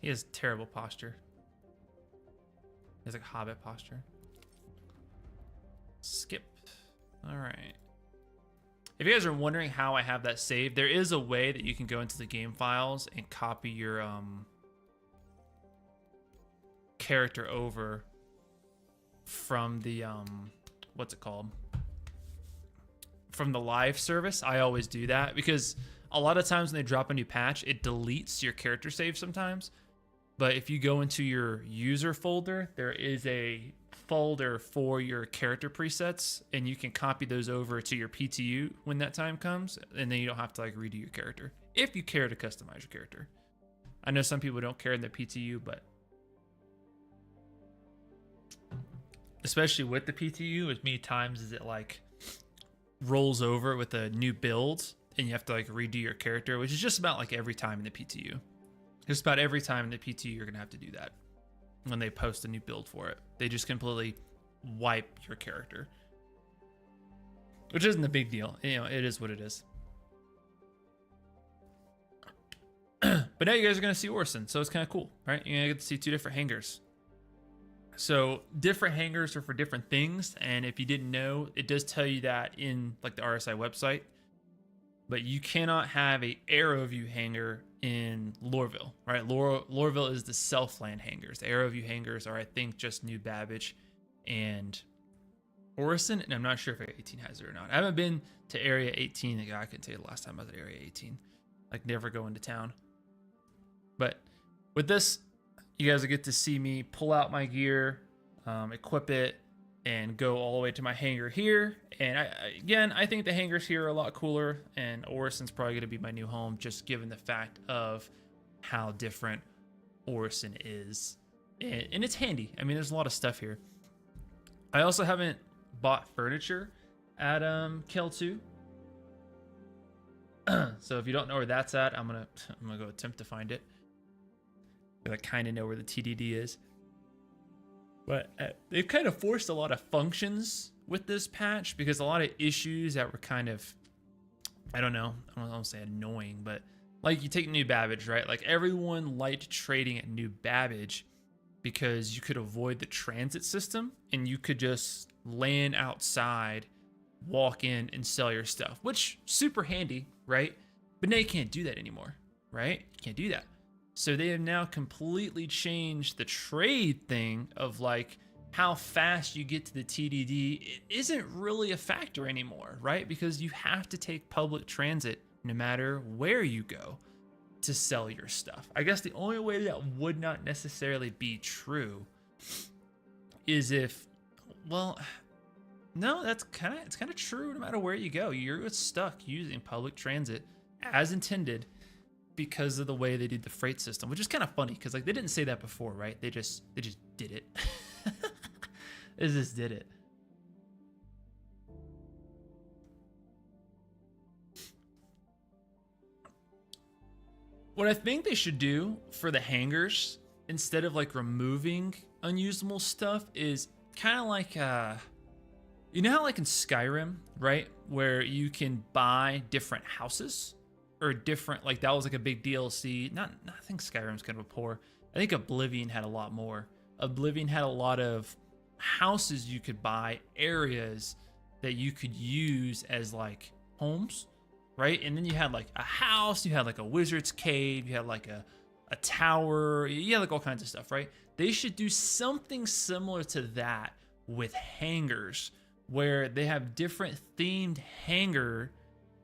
He has terrible posture. He has like hobbit posture. Skip. All right. If you guys are wondering how I have that saved, there is a way that you can go into the game files and copy your character over from the what's it called? From the live service. I always do that because a lot of times when they drop a new patch, it deletes your character save sometimes. But if you go into your user folder, there is a folder for your character presets, and you can copy those over to your PTU when that time comes, and then you don't have to like redo your character if you care to customize your character. I know some people don't care in their PTU, but especially with the PTU, as many times as it like rolls over with a new build and you have to like redo your character, which is just about like every time in the PTU. Just about every time in the PTU, you're gonna have to do that when they post a new build for it. They just completely wipe your character, which isn't a big deal. You know, it is what it is. But now you guys are gonna see Orson, so it's kind of cool, right? You're gonna get to see two different hangars. So different hangars are for different things, and if you didn't know, it does tell you that in like the RSI website. But you cannot have a AeroView hangar in Lorville, right? Lorville is the Southland hangars. The AeroView hangars are, I think, just New Babbage and Orison, and I'm not sure if Area 18 has it or not. I haven't been to Area 18. I couldn't tell you the last time I was at Area 18. Like, never go into town. But with this, you guys will get to see me pull out my gear, equip it, and go all the way to my hangar here. And I think the hangars here are a lot cooler, and Orison's probably going to be my new home, just given the fact of how different Orison is. And it's handy. I mean, there's a lot of stuff here. I also haven't bought furniture at Kel 2. So if you don't know where that's at, I'm gonna go attempt to find it. I kind of know where the TDD is. But they've kind of forced a lot of functions with this patch, because a lot of issues that were kind of, I don't want to say annoying, but like you take New Babbage, right? Like everyone liked trading at New Babbage because you could avoid the transit system and you could just land outside, walk in and sell your stuff, which super handy, right? But now you can't do that anymore, right? You can't do that. So they have now completely changed the trade thing of like how fast you get to the TDD. It isn't really a factor anymore, right? Because you have to take public transit no matter where you go to sell your stuff. I guess the only way that would not necessarily be true is if, well, no, it's kind of true no matter where you go. You're stuck using public transit as intended, because of the way they did the freight system, which is kind of funny because like they didn't say that before, right? They just did it. They just did it. What I think they should do for the hangars, instead of like removing unusable stuff, is kind of like you know how like in Skyrim, right, where you can buy different houses or different, like that was like a big DLC. I think Skyrim's kind of a poor. I think Oblivion had a lot more. Oblivion had a lot of houses you could buy, areas that you could use as like homes, right? And then you had like a house, you had like a wizard's cave, you had like a tower, you had like all kinds of stuff, right? They should do something similar to that with hangars, where they have different themed hangar,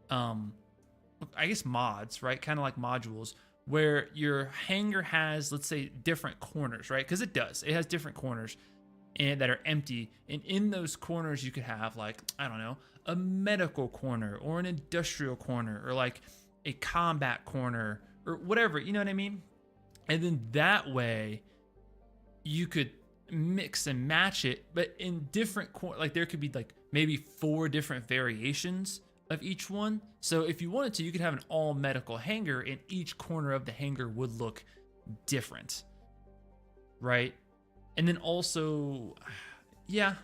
I guess mods, right? Kind of like modules, where your hangar has, let's say, different corners, right? Because it does. It has different corners and that are empty. And in those corners, you could have like, I don't know, a medical corner or an industrial corner or like a combat corner or whatever, you know what I mean? And then that way you could mix and match it, but in different like there could be like maybe 4 different variations of each one. So if you wanted to, you could have an all medical hangar and each corner of the hangar would look different, right? And then also, yeah,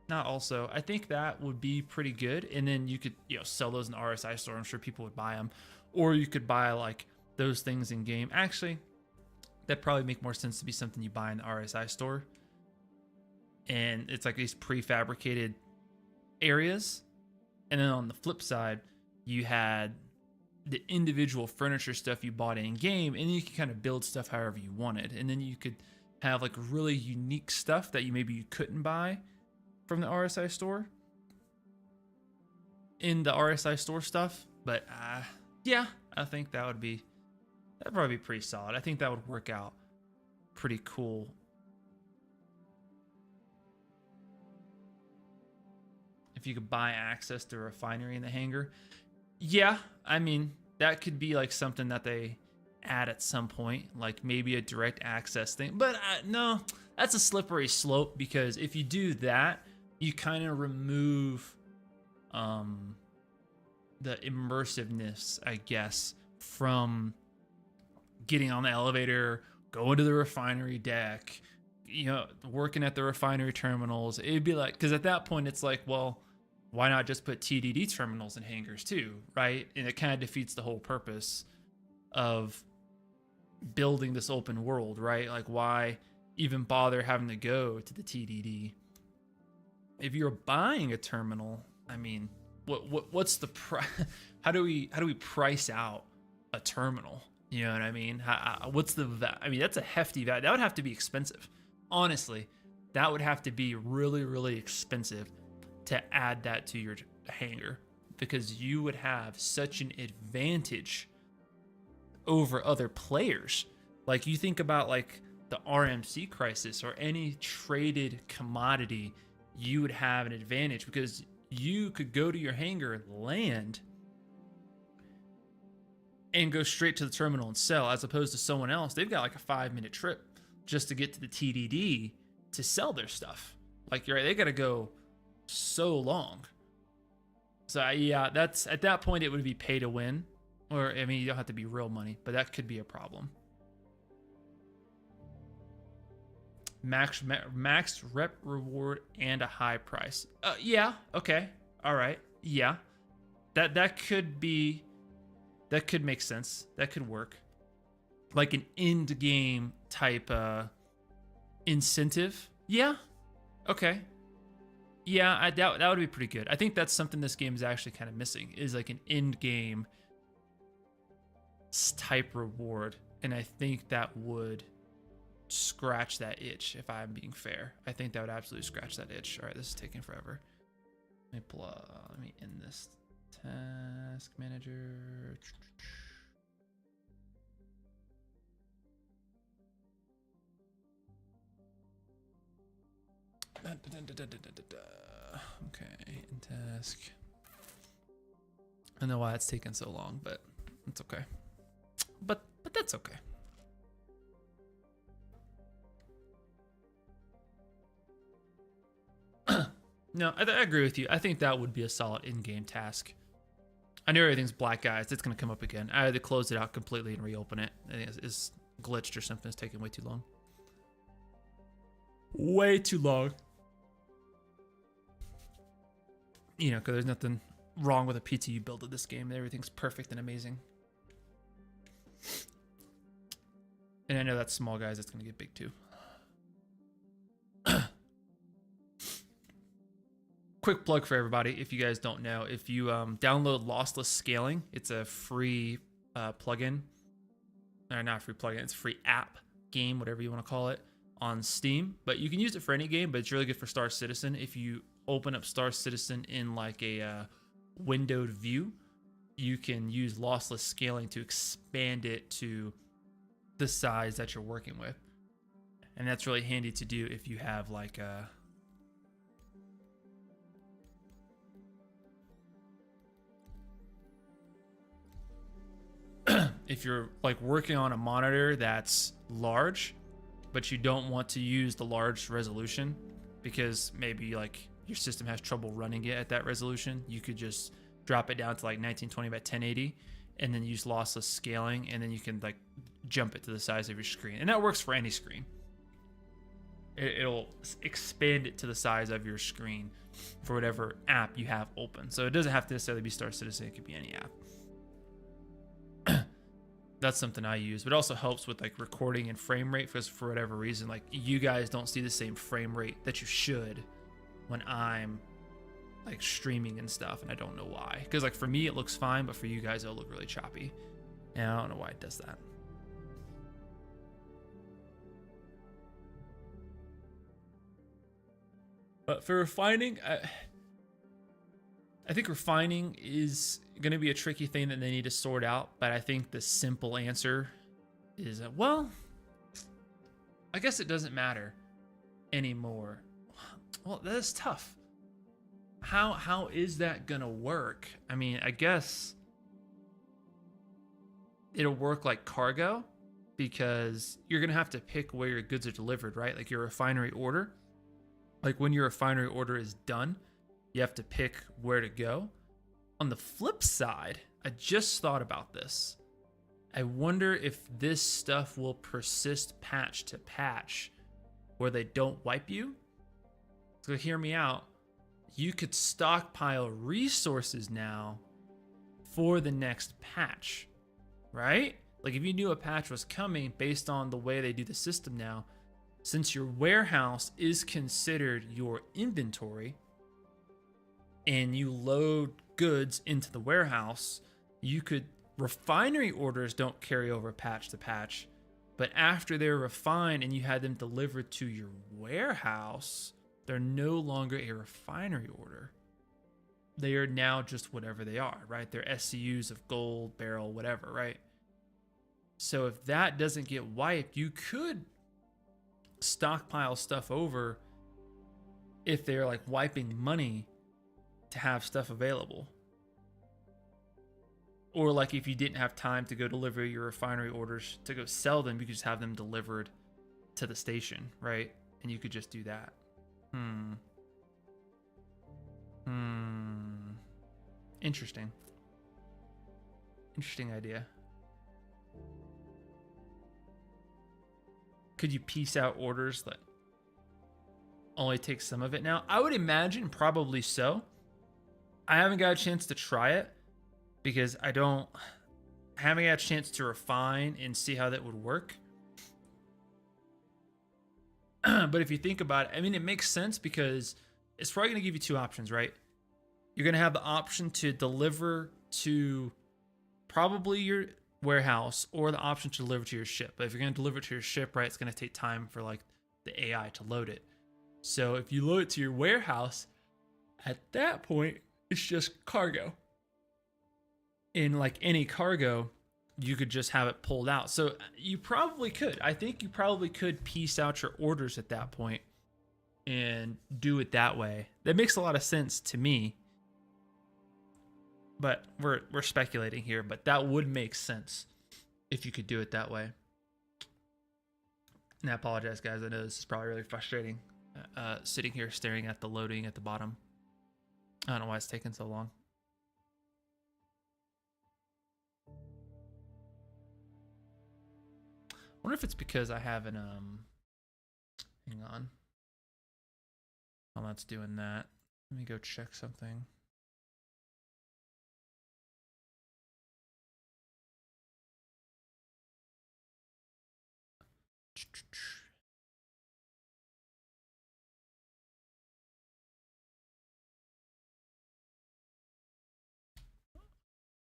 not also, I think that would be pretty good. And then you could, sell those in the RSI store. I'm sure people would buy them, or you could buy like those things in game. Actually, that probably make more sense to be something you buy in the RSI store. And it's like these prefabricated areas. And then on the flip side, you had the individual furniture stuff you bought in game, and then you could kind of build stuff however you wanted. And then you could have like really unique stuff that you couldn't buy from the RSI store in the RSI store stuff. But yeah, I think that'd probably be pretty solid. I think that would work out pretty cool. If you could buy access to a refinery in the hangar. Yeah, I mean, that could be like something that they add at some point, like maybe a direct access thing. But no, that's a slippery slope, because if you do that, you kind of remove the immersiveness, I guess, from getting on the elevator, going to the refinery deck, working at the refinery terminals. It'd be like, because at that point it's like, well, why not just put TDD terminals in hangars too, right? And it kind of defeats the whole purpose of building this open world, right? Like, why even bother having to go to the TDD? If you're buying a terminal, I mean, what's the price? How do we price out a terminal? You know what I mean? What's the I mean, that's a hefty value. That would have to be expensive. Honestly, that would have to be really, really expensive to add that to your hangar, because you would have such an advantage over other players. Like, you think about like the RMC crisis or any traded commodity, you would have an advantage because you could go to your hangar, land, and go straight to the terminal and sell, as opposed to someone else. They've got like a 5-minute trip just to get to the TDD to sell their stuff. Like, you're right, they got to go so long. So yeah, that's, at that point it would be pay to win, or I mean, you don't have to be real money, but that could be a problem. Max rep reward and a high price. Yeah, okay, all right, yeah, that could make sense. That could work, like an end game type incentive. Yeah, okay. Yeah, that would be pretty good. I think that's something this game is actually kind of missing, is like an end game type reward. And I think that would scratch that itch, if I'm being fair. I think that would absolutely scratch that itch. All right, this is taking forever. Let me end this task manager. Okay, in task. I don't know why it's taking so long, but it's okay. But that's okay. No, I agree with you. I think that would be a solid in-game task. I know everything's black, guys. It's going to come up again. I had to close it out completely and reopen it. I think it's glitched or something. It's taking way too long. Way too long. Because there's nothing wrong with a PTU build of this game. Everything's perfect and amazing. And I know that's small, guys. It's going to get big too. quick plug for everybody, if you guys don't know, if you download Lossless Scaling, it's a free plugin, or not a free plugin, it's a free app, game, whatever you want to call it, on Steam. But you can use it for any game, but it's really good for Star Citizen. If you open up Star Citizen in like a windowed view, you can use Lossless Scaling to expand it to the size that you're working with. And that's really handy to do if you have like a if you're like working on a monitor that's large, but you don't want to use the large resolution because maybe like your system has trouble running it at that resolution, you could just drop it down to like 1920 by 1080 and then use lossless scaling, and then you can like jump it to the size of your screen. And that works for any screen. It'll expand it to the size of your screen for whatever app you have open. So it doesn't have to necessarily be Star Citizen, it could be any app. That's something I use, but it also helps with like recording and frame rate, because for whatever reason, like you guys don't see the same frame rate that you should when I'm like streaming and stuff, and I don't know why. Because like for me it looks fine, but for you guys it'll look really choppy, and I don't know why it does that. But for refining, I think refining is going to be a tricky thing that they need to sort out, but I think the simple answer is, well, I guess it doesn't matter anymore. Well, that's tough. How is that going to work? I mean, I guess it'll work like cargo, because you're going to have to pick where your goods are delivered, right? Like your refinery order. Like when your refinery order is done, you have to pick where to go. On the flip side, I just thought about this. I wonder if this stuff will persist patch to patch where they don't wipe you. So hear me out. You could stockpile resources now for the next patch, right? Like if you knew a patch was coming based on the way they do the system now, since your warehouse is considered your inventory, and you load goods into the warehouse, you could, refinery orders don't carry over patch to patch, but after they're refined and you had them delivered to your warehouse, they're no longer a refinery order. They are now just whatever they are, right? They're SCUs of gold, barrel, whatever, right? So if that doesn't get wiped, you could stockpile stuff over if they're like wiping money to have stuff available. Or like if you didn't have time to go deliver your refinery orders to go sell them, you could just have them delivered to the station, right? And you could just do that. Interesting. Interesting idea. Could you piece out orders that only take some of it now? I would imagine probably so. I haven't got a chance to try it because I haven't got a chance to refine and see how that would work. But if you think about it, I mean, it makes sense because it's probably going to give you two options, right? You're going to have the option to deliver to probably your warehouse, or the option to deliver to your ship. But if you're going to deliver to your ship, right, it's going to take time for like the AI to load it. So if you load it to your warehouse, at that point, it's just cargo. In like any cargo, you could just have it pulled out. So you probably could. I think you probably could piece out your orders at that point and do it that way. That makes a lot of sense to me. But we're speculating here, but that would make sense if you could do it that way. And I apologize, guys. I know this is probably really frustrating. Sitting here staring at the loading at the bottom. I don't know why it's taking so long. I wonder if it's because I haven't, hang on. While that's doing that, let me go check something.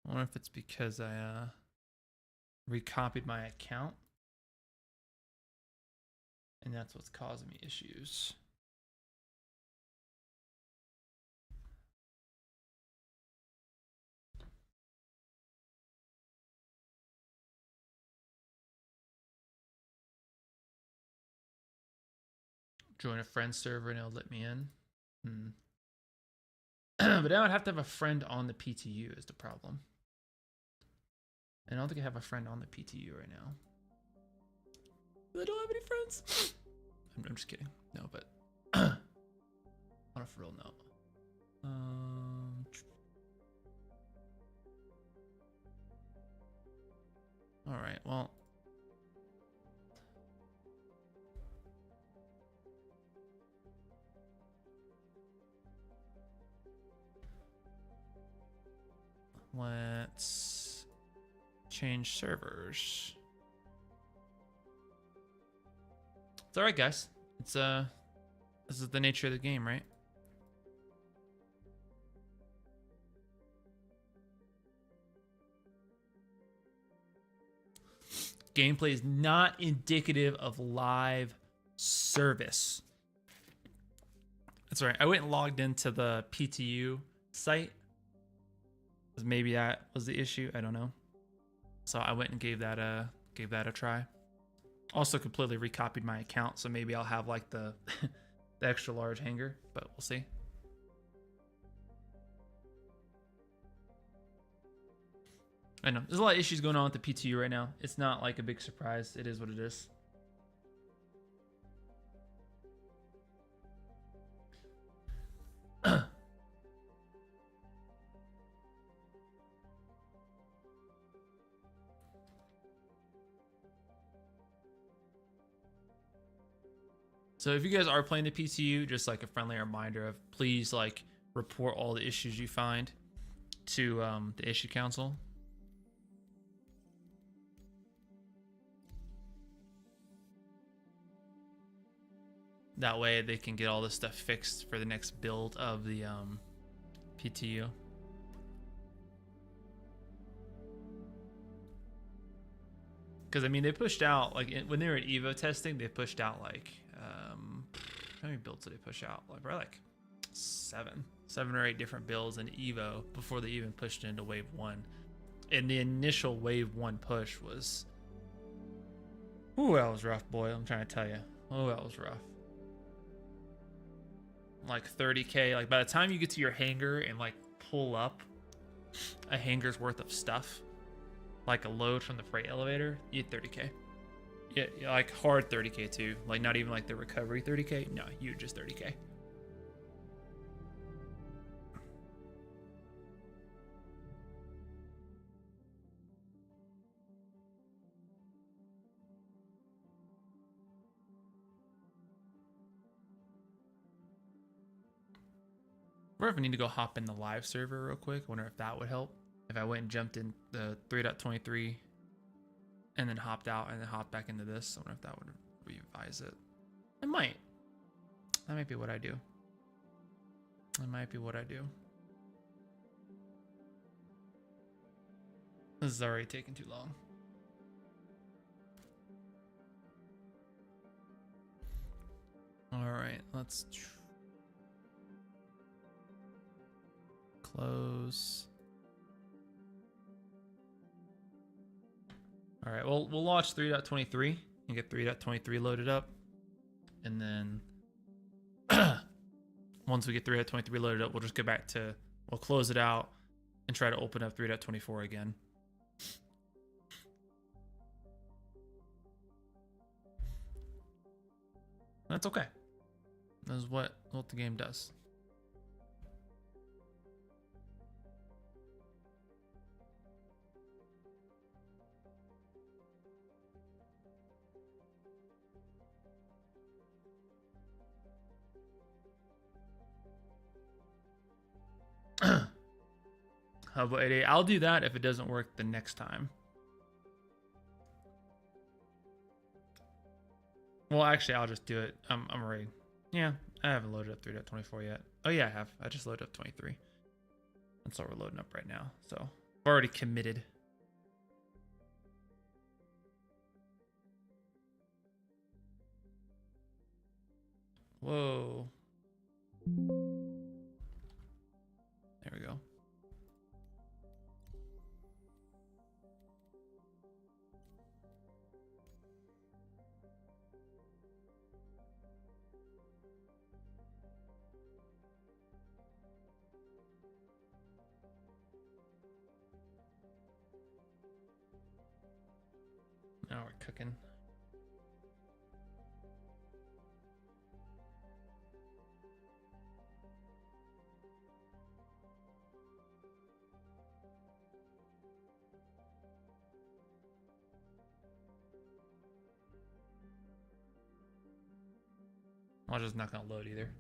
I wonder if it's because I recopied my account. And that's what's causing me issues. Join a friend server and it'll let me in. But I would have to have a friend on the PTU is the problem. And I don't think I have a friend on the PTU right now. I don't have any friends. I'm just kidding. No, but on a for real note. All right. Well. Let's change servers. It's all right, guys. It's this is the nature of the game, right? Gameplay is not indicative of live service. That's right. I went and logged into the PTU site. Maybe that was the issue. I don't know. So I went and gave that a try. Also completely recopied my account, so maybe I'll have like the the extra large hanger, but we'll see. I know there's a lot of issues going on with the PTU right now. It's not like a big surprise. It is what it is. So if you guys are playing the PTU, just like a friendly reminder of please like report all the issues you find to the issue council. That way they can get all this stuff fixed for the next build of the PTU. Because I mean, they pushed out like when they were at Evo testing, they pushed out like how many builds did they push out? Like probably like seven or 8 different builds in Evo before they even pushed into Wave 1. And the initial Wave 1 push was, ooh, that was rough, boy. I'm trying to tell you, oh, that was rough. Like 30K. Like by the time you get to your hangar and like pull up a hangar's worth of stuff, like a load from the freight elevator, you get 30K. Yeah, like hard 30K too. Like not even like the recovery 30K. No, you just 30K. I wonder if I need to go hop in the live server real quick. I wonder if that would help. If I went and jumped in the 3.23 and then hopped out and then hopped back into this, I wonder if that would revise it. It might. That might be what I do. That might be what I do. This is already taking too long. All right, let's close. All right, well, we'll launch 3.23 and get 3.23 loaded up. And then once we get 3.23 loaded up, we'll just go back to, we'll close it out and try to open up 3.24 again. That's okay. That's what the game does. How about 8? I'll do that if it doesn't work the next time. Well, actually, I'll just do it. I'm ready. Yeah, I haven't loaded up 3.24 yet. Oh yeah, I have. I just loaded up 23. That's what we're loading up right now. So already committed. Whoa. There we go. Now we're cooking. I'm just not gonna load either.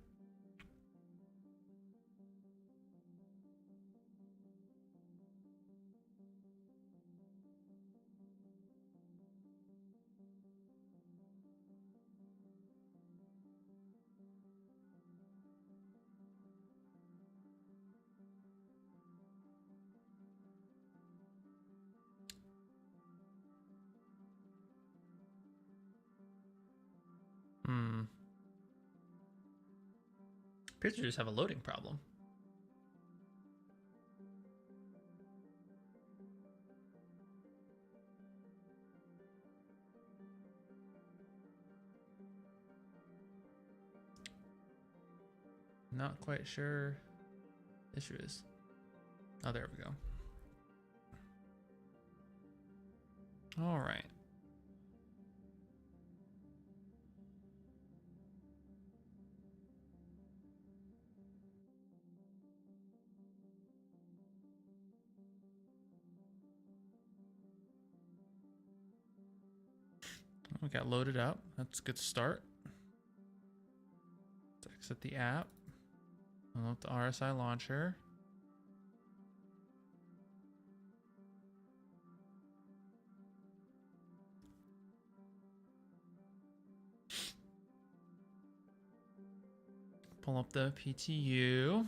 Appears to just have a loading problem. Not quite sure the issue is. Oh, there we go. All right. We got loaded up. That's a good start. Let's exit the app. Unload the RSI launcher. Pull up the PTU.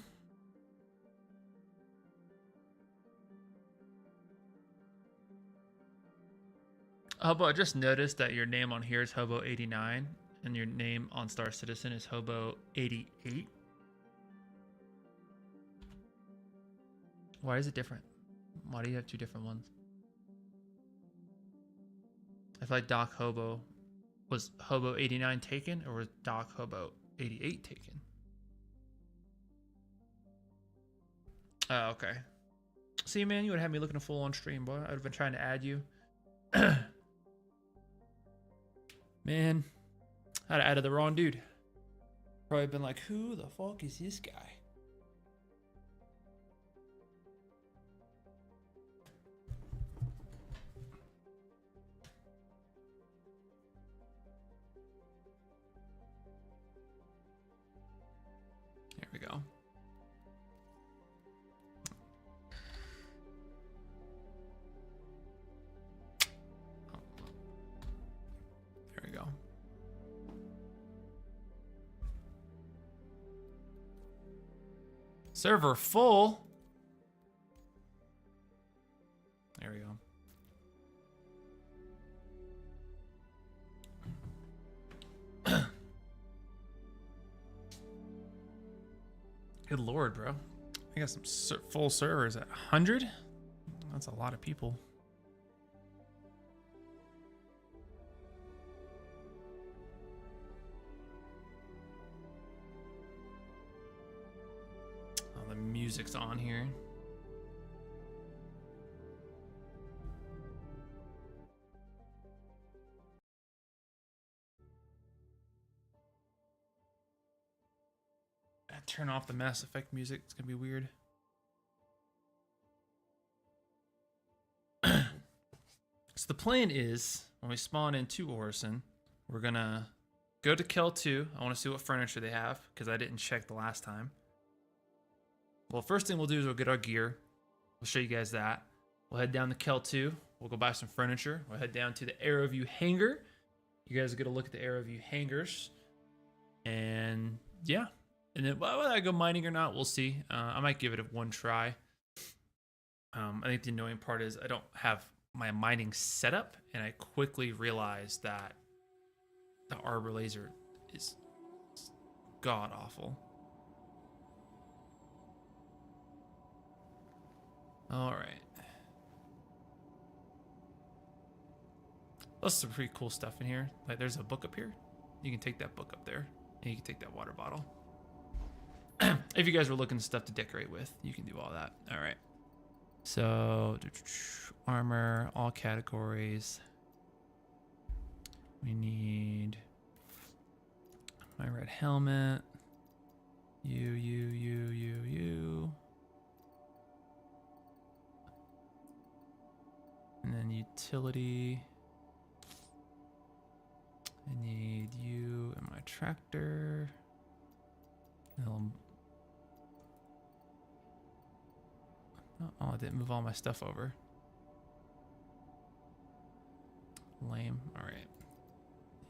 Hobo, I just noticed that your name on here is Hobo89 and your name on Star Citizen is Hobo88. Why is it different? Why do you have two different ones? I feel like Doc Hobo was Hobo89 taken, or was Doc Hobo88 taken? Oh, okay. See, man, you would have me looking a fool on stream, boy. I'd have been trying to add you. Man, I'd have added the wrong dude. Probably been like, who the fuck is this guy? Here we go. There we go. Server full. There we go. Good lord, bro. I got some full servers at 100. That's a lot of people. Oh, the music's on here. Turn off the Mass Effect music. It's gonna be weird. So the plan is, when we spawn into Orison, we're gonna go to Kel 2. I want to see what furniture they have, because I didn't check the last time. Well, first thing we'll do is we'll get our gear. We'll show you guys that. We'll head down to Kel 2. We'll go buy some furniture. We'll head down to the AeroView hangar. You guys get a look at the AeroView hangars. And yeah. And then whether I go mining or not, we'll see. I might give it one try. I think the annoying part is I don't have my mining set up, and I quickly realized that the arbor laser is god awful. All right. There's some pretty cool stuff in here. Like there's a book up here. You can take that book up there, and you can take that water bottle. If you guys were looking for stuff to decorate with, you can do all that. All right. So armor, all categories. We need my red helmet. You. And then utility. I need you and my tractor. Oh, I didn't move all my stuff over. Lame. All right.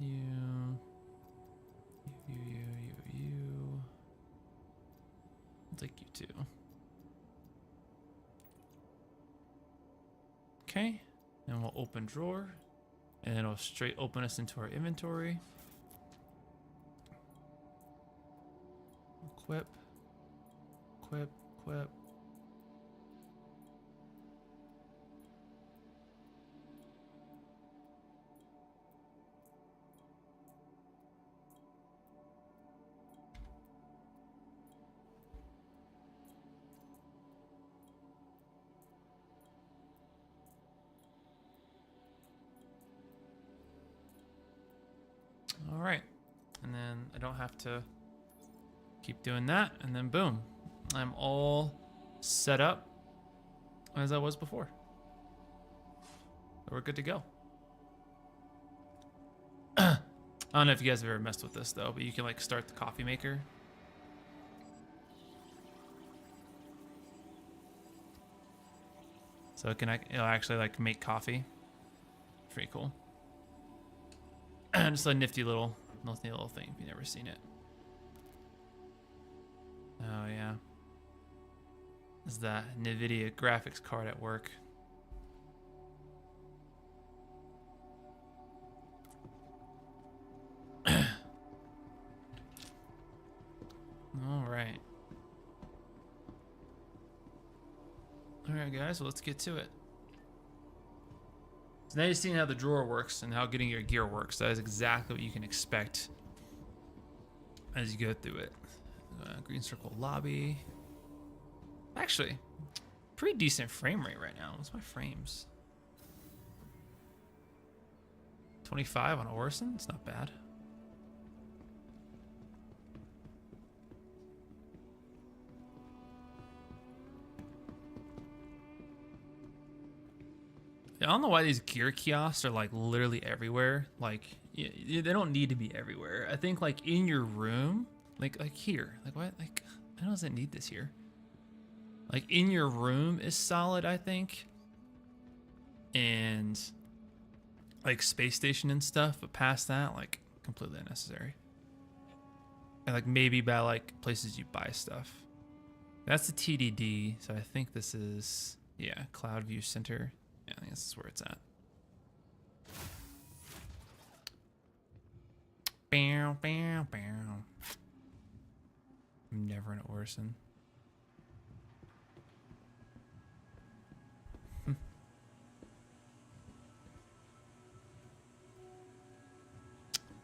You. I'll take you too. Okay. And we'll open drawer. And then it'll straight open us into our inventory. Equip. All right. And then I don't have to keep doing that. And then boom, I'm all set up as I was before. So we're good to go. I don't know if you guys have ever messed with this though, but you can like start the coffee maker. So it'll actually like make coffee. Pretty cool. Just a nifty little thing if you've never seen it. Oh yeah. This is that NVIDIA graphics card at work. All right. All right, guys. Well, let's get to it. So now you've seen how the drawer works and how getting your gear works. That is exactly what you can expect as you go through it. Green circle lobby. Actually, pretty decent frame rate right now. What's my frames? 25 on Orison? It's not bad. I don't know why these gear kiosks are like literally everywhere. Like they don't need to be everywhere. I think like in your room, like here, like what? Like I don't doesn't need this here. Like in your room is solid, I think. And like space station and stuff, but past that, like completely unnecessary. And like maybe by like places you buy stuff. That's the TDD, so I think this is Cloud View Center. Yeah, I think this is where it's at. Bow, bow, bow. I'm never in Orison.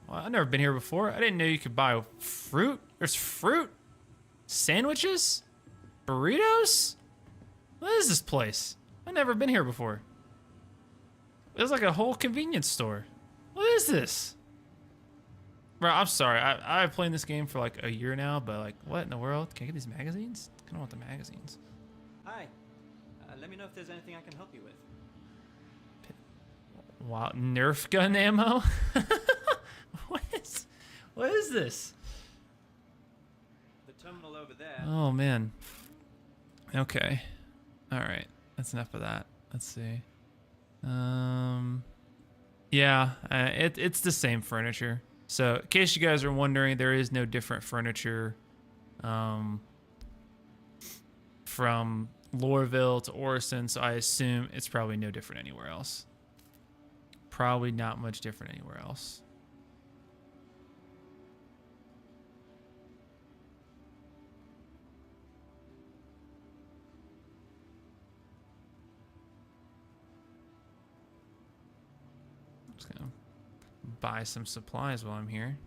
Well, I've never been here before. I didn't know you could buy fruit. There's fruit? Sandwiches? Burritos? What is this place? I've never been here before. It's like a whole convenience store. What is this? Bro, I'm sorry. I've played this game for like a year now, but like, what in the world? Can I get these magazines? I don't want the magazines. Hi. Let me know if there's anything I can help you with. Wow, Nerf gun ammo? What is this? The terminal over there. Oh, man. Okay. All right. That's enough of that. Let's see. Yeah, it's the same furniture. So in case you guys are wondering, there is no different furniture from Lorville to Orison, so I assume it's probably no different anywhere else. Probably not much different anywhere else. Just gonna buy some supplies while I'm here.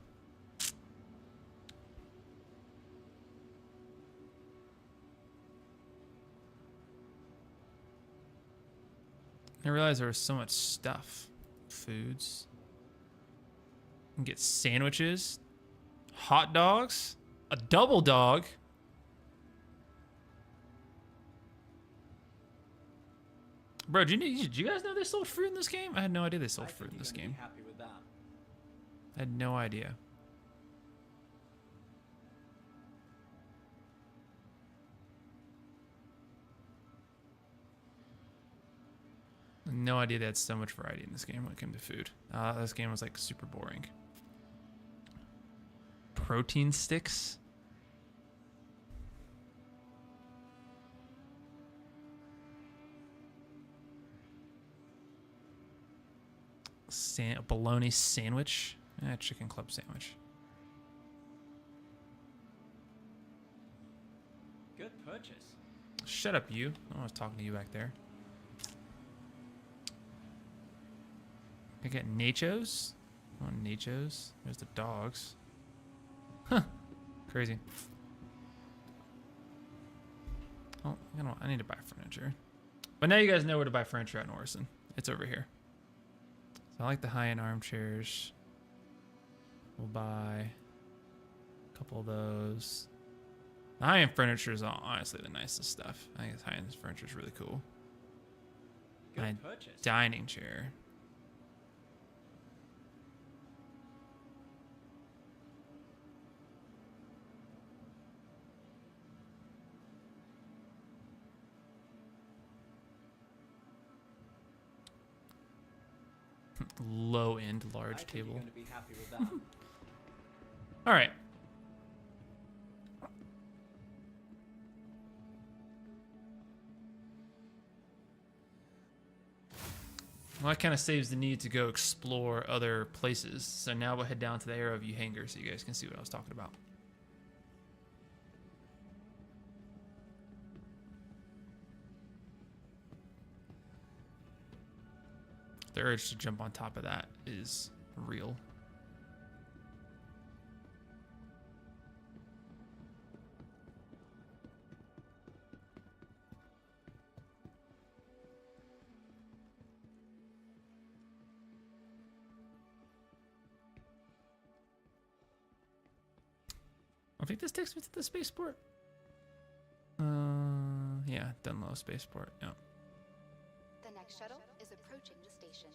I realized there was so much stuff. Foods. You can get sandwiches, hot dogs, a double dog. Bro, did you guys know they sold fruit in this game? I had no idea they sold fruit in this game. Happy with that. I had no idea. No idea they had so much variety in this game when it came to food. This game was like super boring. Protein sticks. Bologna sandwich. Chicken club sandwich. Good purchase. Shut up, you. I was talking to you back there. I get nachos. Oh, nachos. There's the dogs. Huh. Crazy. Oh, I need to buy furniture. But now you guys know where to buy furniture at Orison. It's over here. So I like the high-end armchairs. We'll buy a couple of those. The high-end furniture is honestly the nicest stuff. I think this high-end furniture is really cool. Good purchase. Dining chair. Low-end large table. You're going to be happy with that. All right. Well, that kind of saves the need to go explore other places. So now we'll head down to the Arrowview hangar so you guys can see what I was talking about. The urge to jump on top of that is real. I think this takes me to the spaceport. Yeah, Dunlow spaceport. Yeah. The next shuttle is approaching the station.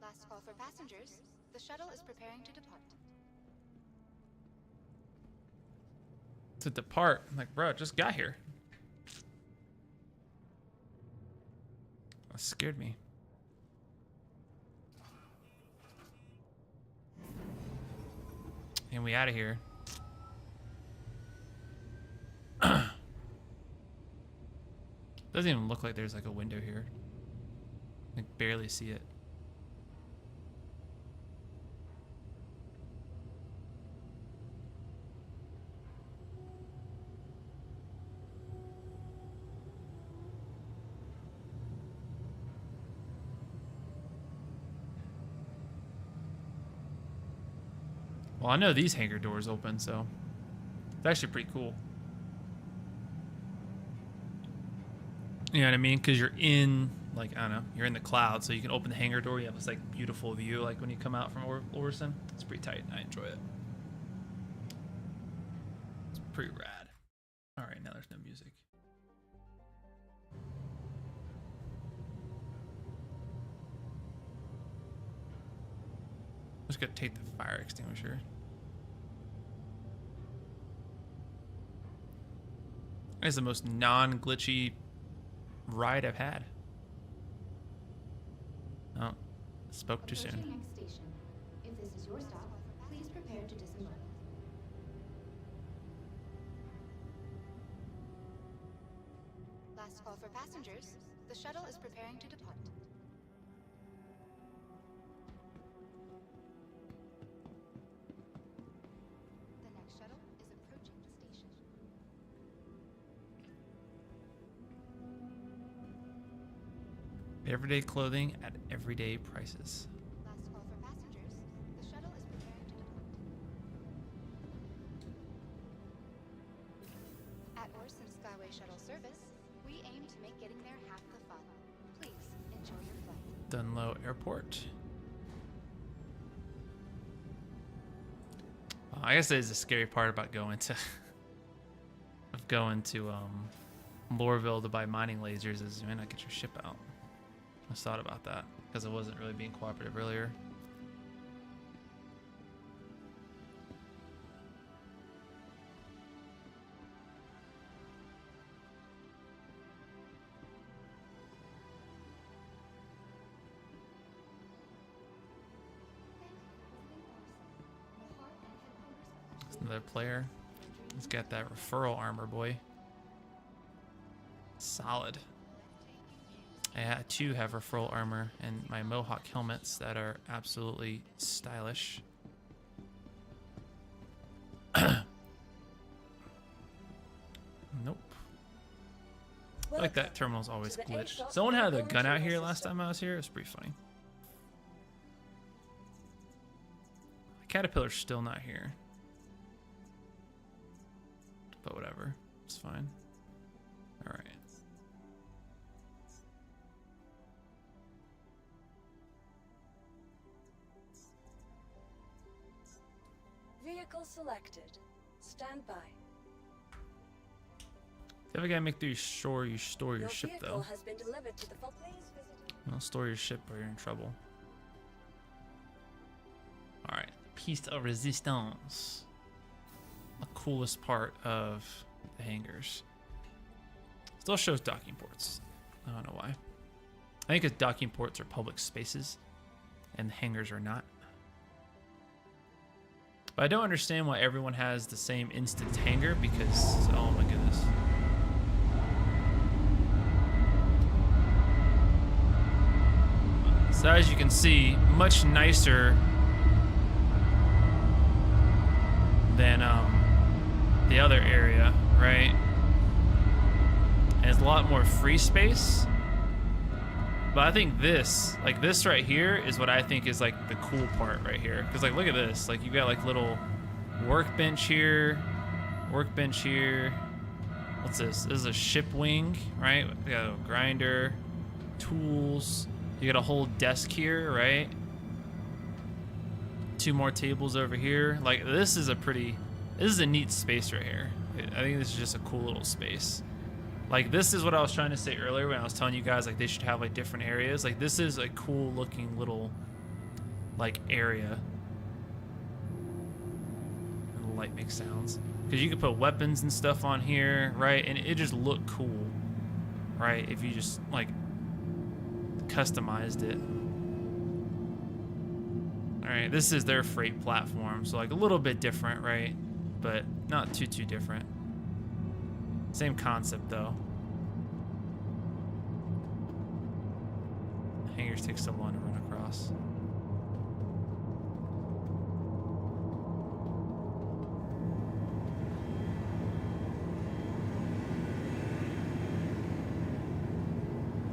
Last call for passengers. The shuttle is preparing to depart. To depart. I'm like, bro, it just got here. That scared me. And we out of here. Doesn't even look like there's like a window here. I can barely see it. Well, I know these hangar doors open, so it's actually pretty cool. You know what I mean? Because you're in, like, I don't know, you're in the cloud, so you can open the hangar door. You have this, like, beautiful view, like, when you come out from Orison. It's pretty tight. I enjoy it. It's pretty rad. All right, now there's no music. Just gotta take the fire extinguisher. It's the most non-glitchy ride I've had. Oh, Spoke too soon. Approaching next station. If this is your stop, please prepare to disembark. Last call for passengers. The shuttle is preparing to depart. The next shuttle is approaching the station. Everyday clothing at everyday prices. Last call for passengers. The shuttle is preparing to depart. At Orson Skyway Shuttle Service, we aim to make getting there half the fun. Please enjoy your flight. Dunlow Airport. I guess that is the scary part about going to Lorville to buy mining lasers is you may not get your ship out. I just thought about that because I wasn't really being cooperative earlier. There's another player. He's got that referral armor, boy. Solid. I too have referral armor and my Mohawk helmets that are absolutely stylish. Nope. I feel like that terminal's always glitched. Someone had a gun out here last time I was here. It was pretty funny. The Caterpillar's still not here. But whatever. It's fine. Alright. Vehicle selected. Stand by. If you ever gotta make sure you store your ship vehicle though. has been delivered to the please visit. Don't store your ship or you're in trouble. Alright. Piece of resistance. The coolest part of the hangars. Still shows docking ports. I don't know why. I think it's docking ports are public spaces and the hangars are not. But I don't understand why everyone has the same instant hangar because, oh my goodness. So as you can see, much nicer than the other area, right? And it's a lot more free space. But I think this, like this right here is what I think is like the cool part right here. Cause like, look at this, like you got like little workbench here. What's this? This is a ship wing, right? We got a grinder, tools. You got a whole desk here, right? 2 more tables over here. Like this is a neat space right here. I think this is just a cool little space. Like this is what I was trying to say earlier when I was telling you guys like they should have like different areas. Like this is a cool looking little like area. And the light makes sounds. Because you can put weapons and stuff on here, right? And it just looked cool, right? If you just like customized it. Alright, this is their freight platform. So like a little bit different, right? But not too different. Same concept though. Hangars take so long to run across.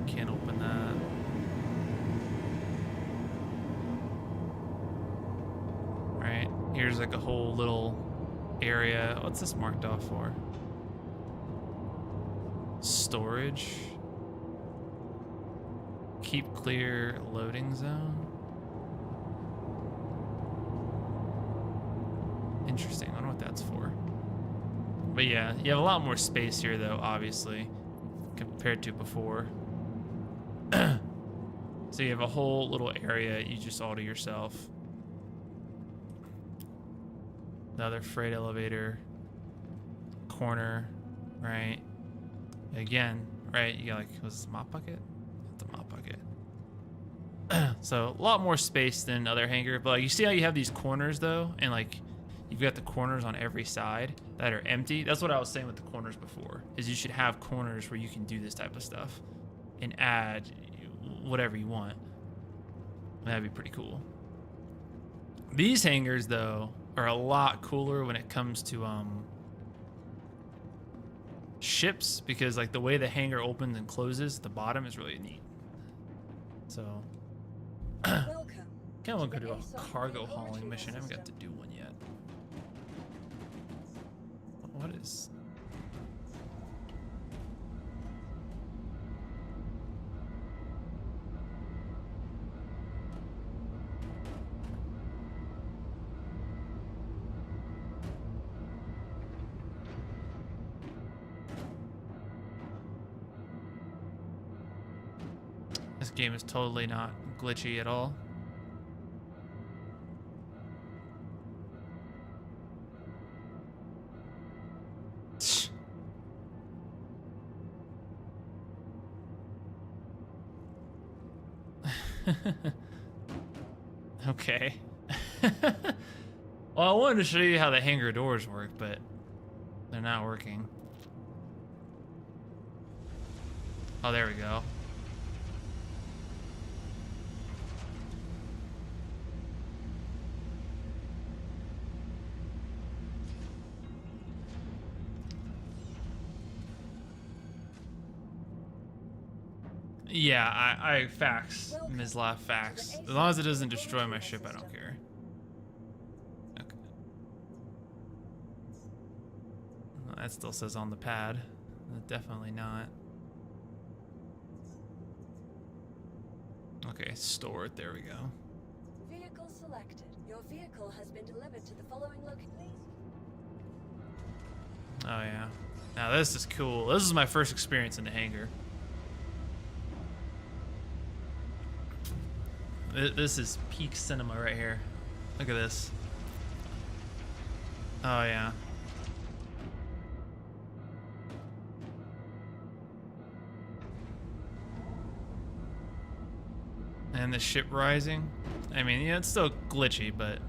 Can't open that. Alright, here's like a whole little area. What's this marked off for? Storage. Keep clear loading zone. Interesting. I don't know what that's for. But yeah, you have a lot more space here though, obviously, compared to before. So you have a whole little area you just all to yourself. Another freight elevator. Corner, right? Again, right? You got like, was this a mop bucket? It's a mop bucket. So a lot more space than other hangar. But like, you see how you have these corners though, and like you've got the corners on every side that are empty. That's what I was saying with the corners before. Is you should have corners where you can do this type of stuff and add whatever you want. That'd be pretty cool. These hangars though are a lot cooler when it comes to ships, because like the way the hangar opens and closes at the bottom is really neat. So Welcome. kind of want to do a cargo hauling mission. I haven't got to do one yet. What is? This game is totally not glitchy at all. Okay. Well, I wanted to show you how the hangar doors work, but they're not working. Oh, there we go. Yeah, I facts, Ms. Laugh, facts. As long as it doesn't destroy my ship, I don't care. Okay. Well, that still says on the pad. Definitely not. Okay, store it. There we go. Vehicle selected. Your vehicle has been delivered to the following location. Oh yeah. Now this is cool. This is my first experience in the hangar. This is peak cinema right here. Look at this. Oh yeah. And the ship rising. I mean, yeah, it's still glitchy, but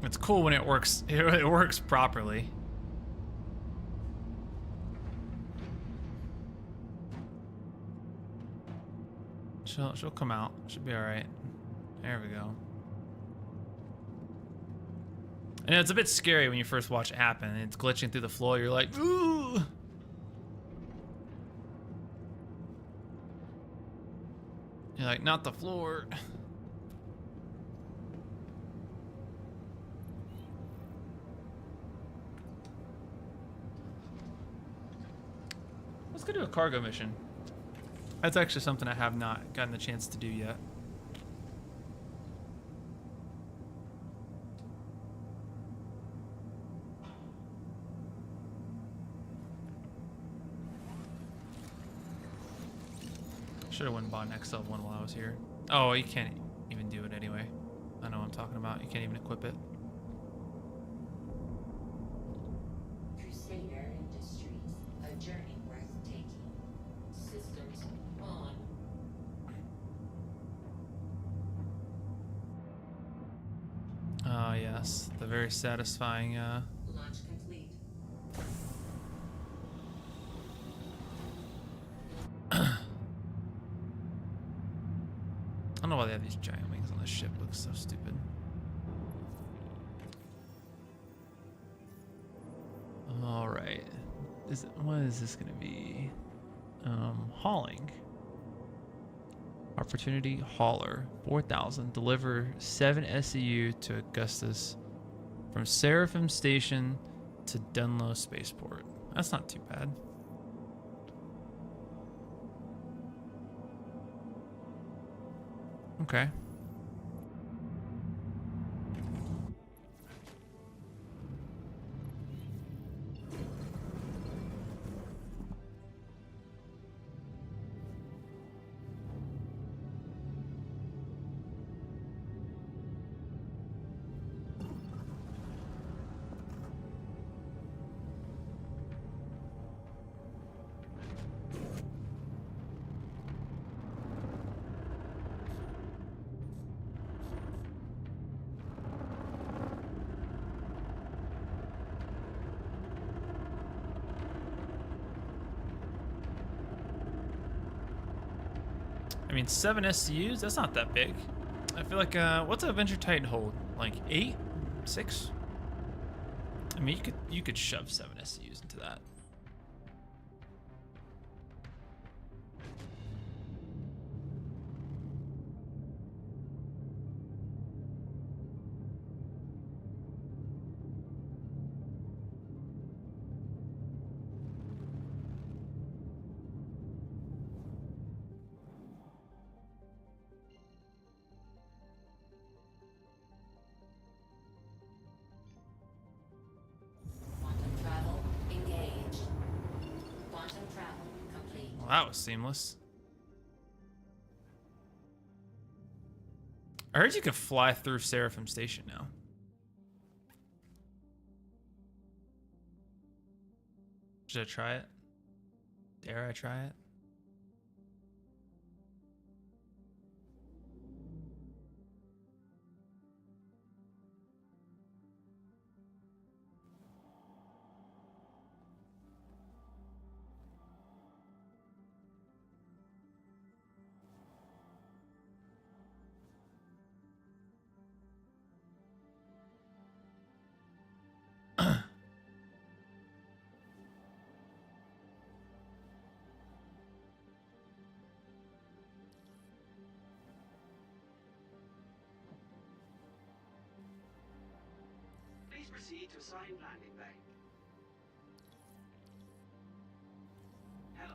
it's cool when it works. It works properly. She'll come out. Should be all right. There we go. I know it's a bit scary when you first watch it happen. It's glitching through the floor. You're like, ooh. You're like, not the floor. Let's go do a cargo mission. That's actually something I have not gotten the chance to do yet. Should have went and bought an XL1 while I was here. Oh, you can't even do it anyway. I know what I'm talking about. You can't even equip it. Crusader Industries, a journey worth taking. Systems on. Ah, yes. The very satisfying, Launch complete. I don't know why they have these giant wings on this ship. It looks so stupid. All right. What is this going to be? Hauling. Opportunity hauler. 4,000. Deliver 7 SEU to Augustus from Seraphim Station to Dunlo Spaceport. That's not too bad. Okay. I mean, 7 SCUs, that's not that big. I feel like, what's a Venture Titan hold? Like 8? 6? I mean, you could shove 7 SCUs into that. Quantum travel engaged. Quantum travel complete. Well, that was seamless. I heard you could fly through Seraphim Station now. Should I try it? Dare I try it? Please proceed to assigned landing bay. Hello.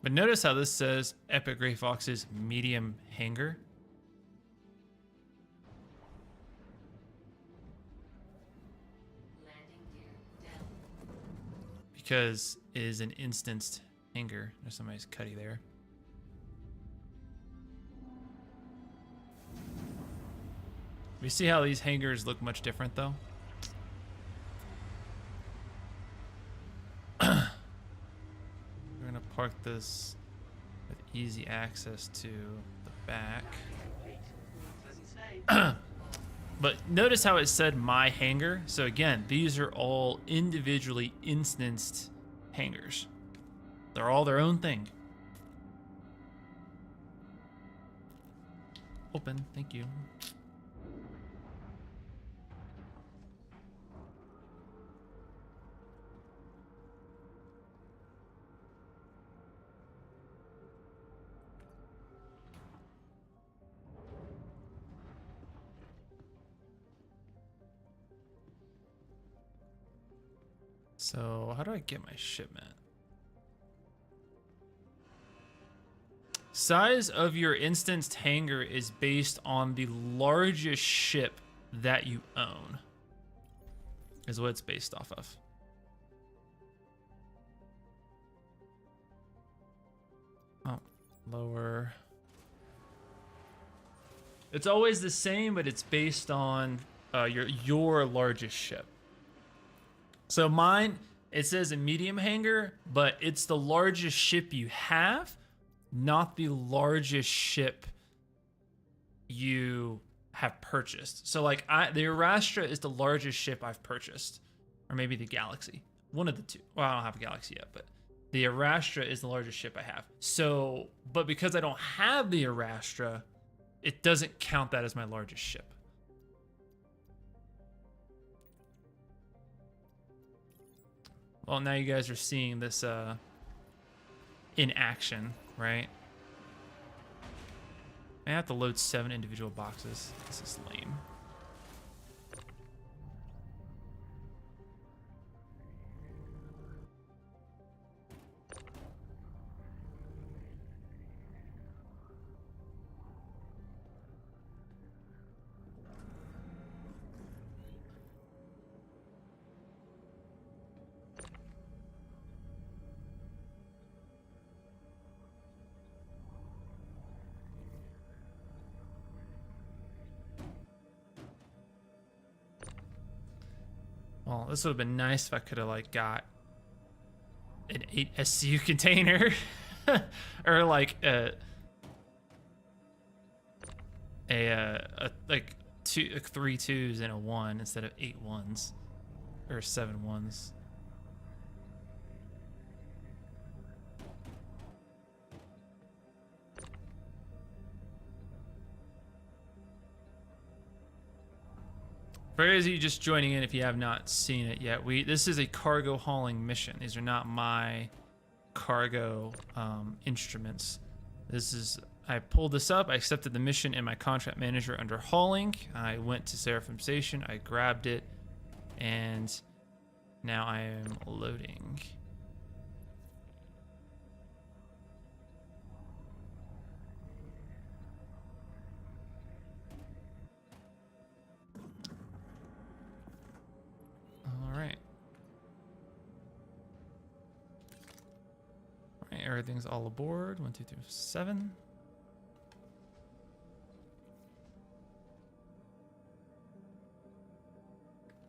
But notice how this says Epic Gray Fox's medium hangar. Landing gear down. Because it is an instanced hangar. There's somebody's cutty there. We see how these hangars look much different though. We're gonna park this with easy access to the back. Doesn't say. But notice how it said my hangar. So again, these are all individually instanced hangars. They're all their own thing. Open, thank you. So how do I get my shipment? Size of your instanced hangar is based on the largest ship that you own. Is what it's based off of. Oh, lower. It's always the same, but it's based on your largest ship. So mine, it says a medium hangar, but it's the largest ship you have, not the largest ship you have purchased. So like the Arastra is the largest ship I've purchased, or maybe the Galaxy, one of the two. Well, I don't have a Galaxy yet, but the Arastra is the largest ship I have. So, but because I don't have the Arastra, it doesn't count that as my largest ship. Well, now you guys are seeing this in action, right? I have to load 7 individual boxes. This is lame. Well, this would have been nice if I could have like got an 8 SCU container or like like three twos and a one instead of 8 ones or 7 ones. For those of you just joining in, if you have not seen it yet, this is a cargo hauling mission. These are not my cargo instruments. I pulled this up, I accepted the mission in my contract manager under hauling. I went to Seraphim Station, I grabbed it, and now I am loading. All right. All right, everything's all aboard. 1, 2, 3, 7.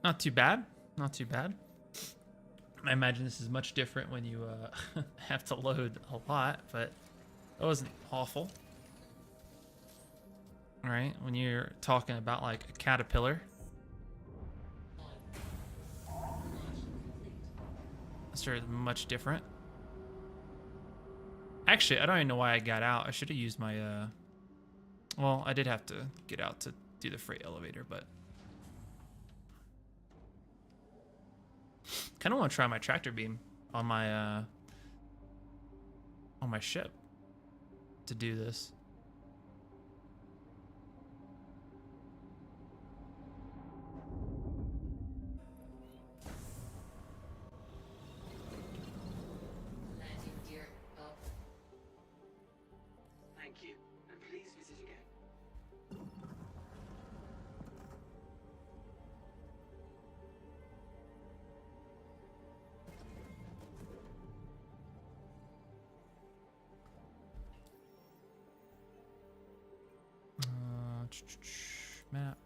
Not too bad. Not too bad. I imagine this is much different when you have to load a lot, but that wasn't awful. All right, when you're talking about like a caterpillar. Started much different. Actually, I don't even know why I got out. I should have used my well, I did have to get out to do the freight elevator, but kind of want to try my tractor beam on my ship to do this. Landing gear up. Thank you, and please visit again. Map.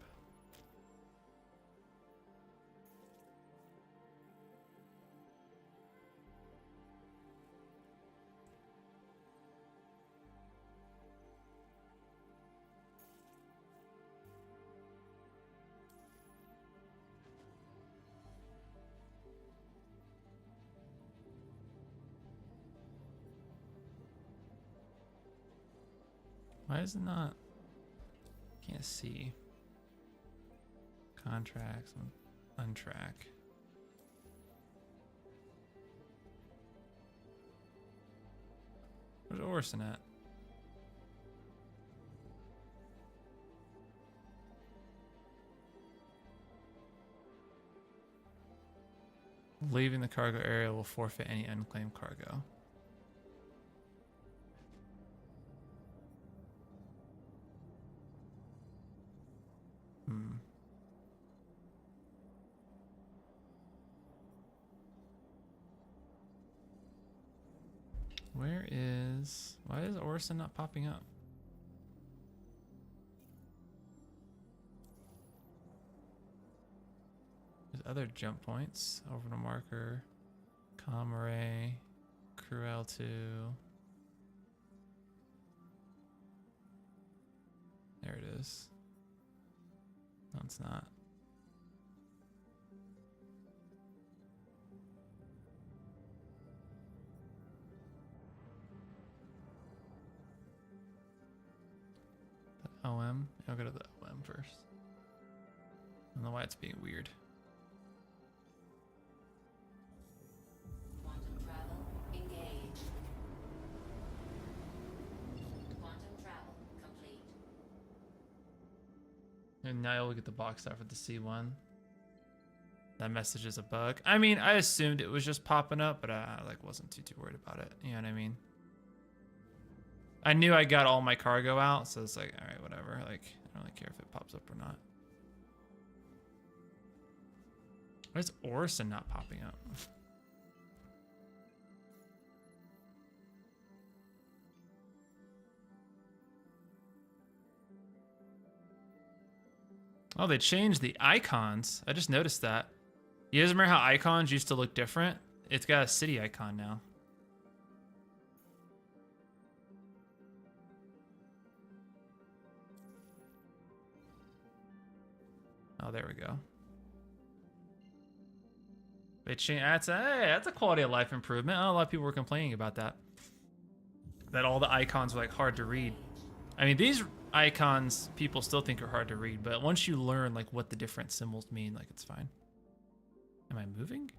Why is it not? Can't see. Contracts, untrack. Where's Orson at? Leaving the cargo area will forfeit any unclaimed cargo. Why is Orson not popping up? There's other jump points. Over to marker, Comray, Crew L2. There it is. No, it's not. OM? I'll go to the OM first. I don't know why it's being weird. Quantum travel engaged. Quantum travel complete. And now you'll get the box out for the C1. That message is a bug. I mean, I assumed it was just popping up, but I like wasn't too worried about it. You know what I mean? I knew I got all my cargo out, so it's like, all right, whatever. Like, I don't really care if it pops up or not. Why is Orson not popping up? Oh, they changed the icons. I just noticed that. You guys remember how icons used to look different? It's got a city icon now. Oh, there we go. They change. That's a quality of life improvement. Oh, a lot of people were complaining about that. That all the icons were like hard to read. I mean, these icons people still think are hard to read, but once you learn like what the different symbols mean, like it's fine. Am I moving?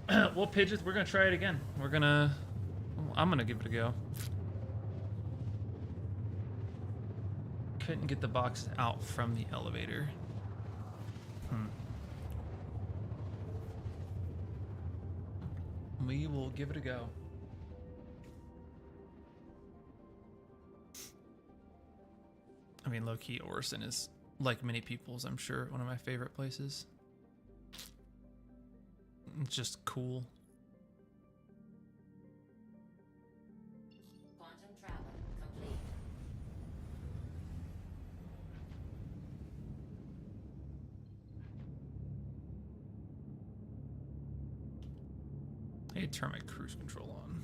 Well, Pidgeot, we're gonna try it again. I'm gonna give it a go. Couldn't get the box out from the elevator. We will give it a go. I mean, low-key, Orson is, like many people's, I'm sure, one of my favorite places. It's just cool. Quantum travel complete. I need to turn my cruise control on.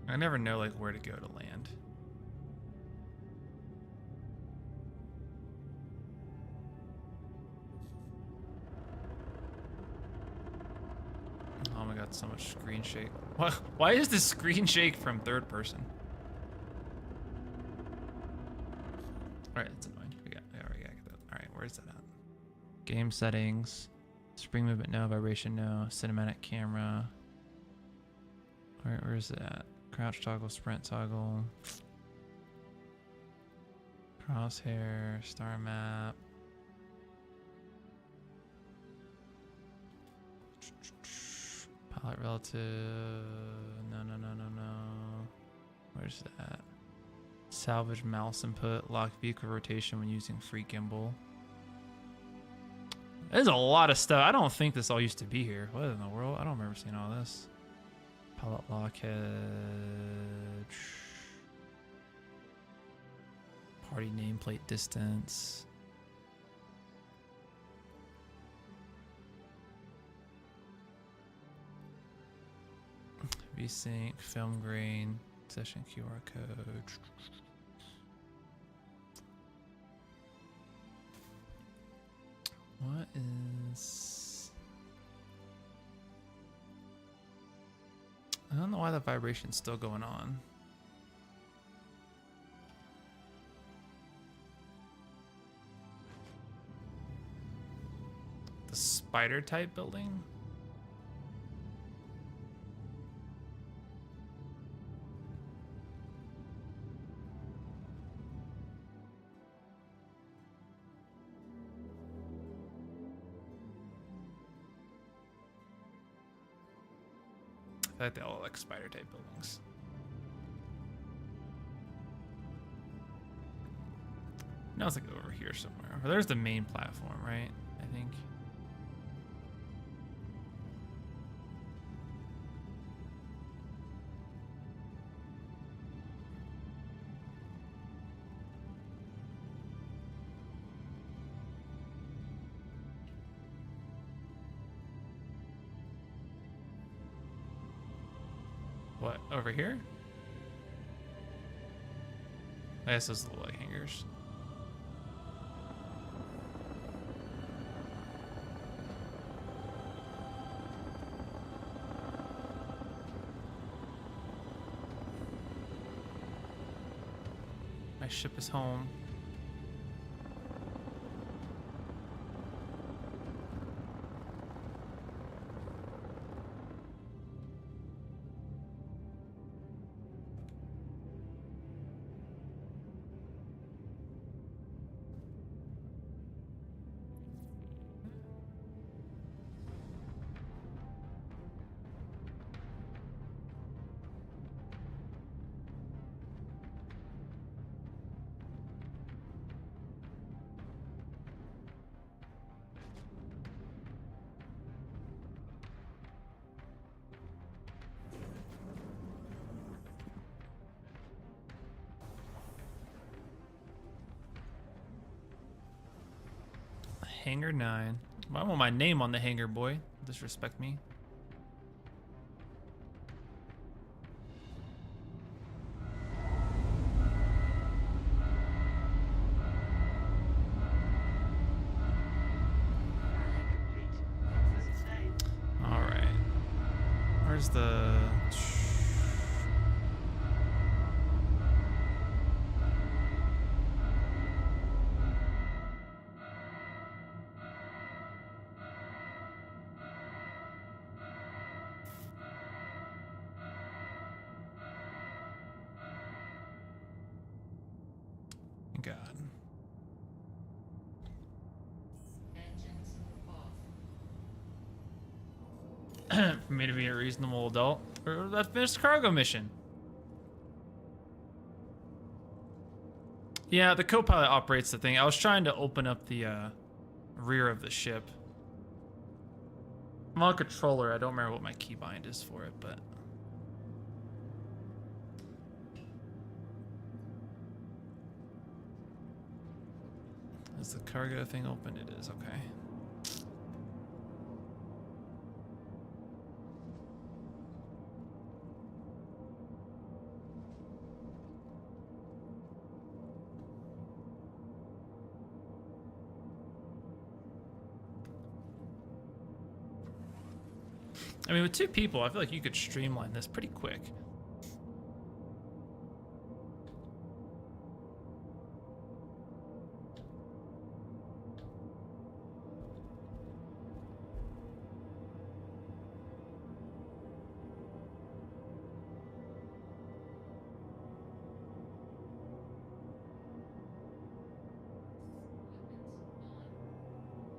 I never know like where to go to land. Oh my god, so much screen shake. Why is the screen shake from third person? Alright, that's annoying. We gotta get that. Alright, where's that at? Game settings. Spring movement no, vibration no, cinematic camera. Alright, where is it at? Crouch toggle, sprint toggle. Crosshair, star map. Pilot relative. No. Where's that? Salvage mouse input. Lock vehicle rotation when using free gimbal. There's a lot of stuff. I don't think this all used to be here. What in the world? I don't remember seeing all this. Pilot lockhead. Party nameplate distance. VSync, film grain, session QR code. What is... I don't know why the vibration's still going on. The spider type building? I feel like they all look like spider type buildings. No, it's like over here somewhere. Well, there's the main platform, right? I think. What, over here? I guess those look like hangers. My ship is home. Hangar 9. I want my name on the hangar, boy. Disrespect me. All right. Where's the... God. Engines off. For me to be a reasonable adult. Or that finished cargo mission. Yeah, the co-pilot operates the thing. I was trying to open up the rear of the ship. I'm on a controller. I don't remember what my keybind is for it, but... Is the cargo thing open? It is, okay. I mean, with 2 people, I feel like you could streamline this pretty quick.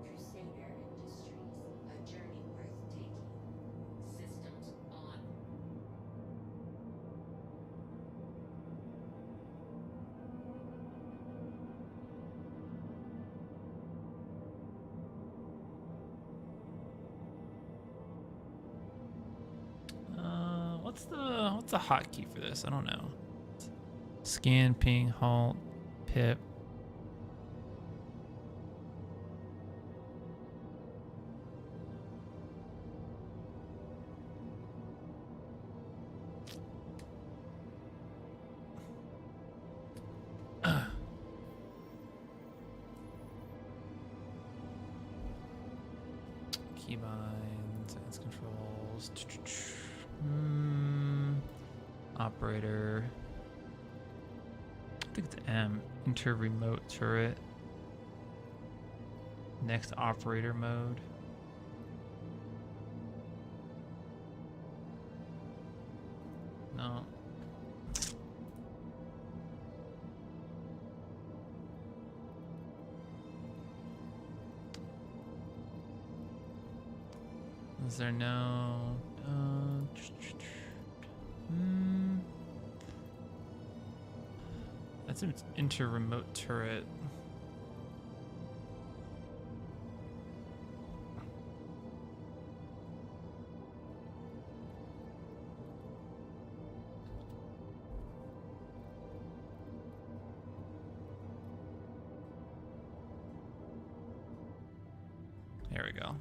Crusader Industries, a journey worth taking. Systems on. What's the hotkey for this? I don't know. Scan, ping, halt, pip. Keybinds, advanced controls. Operator. I think it's M. Enter remote turret. Next operator mode. No. Is there no... That's an enter remote turret. There we go.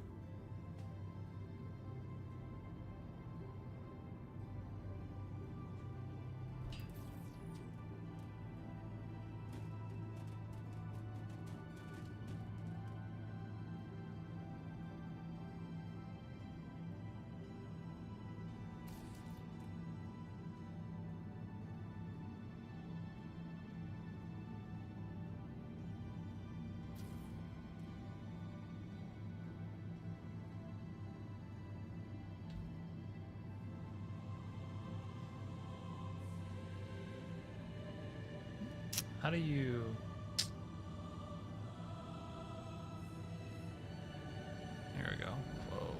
How do you... There we go. Whoa.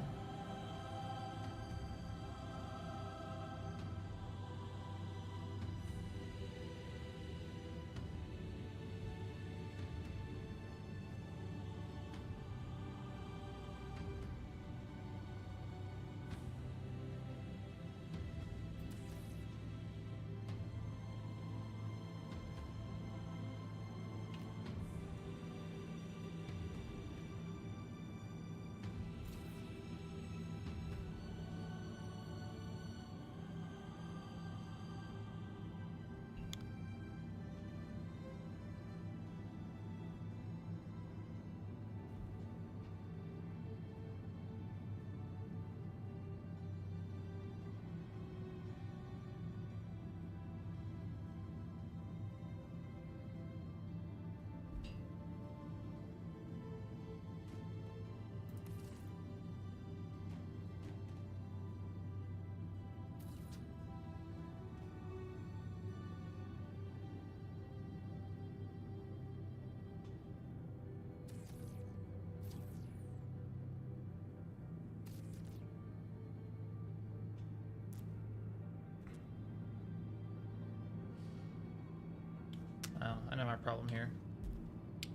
my problem here.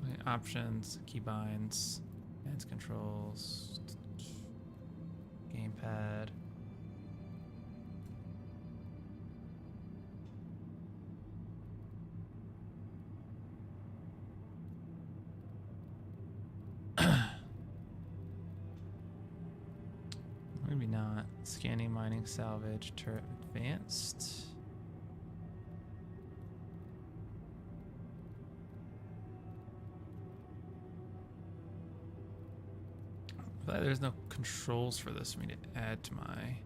Okay, options, keybinds, advanced controls, gamepad. Maybe not. Scanning, mining, salvage, turret advanced. I feel like there's no controls for this for me to add to my.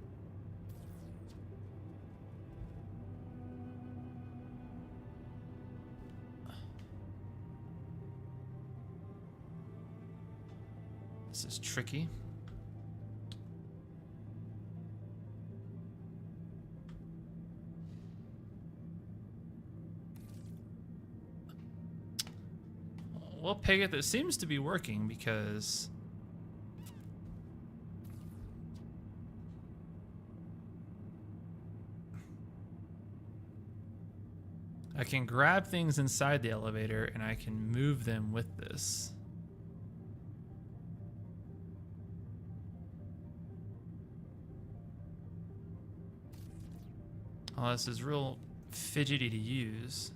This is tricky. Well, Peggy, it seems to be working because I can grab things inside the elevator and I can move them with this. Oh, this is real fidgety to use.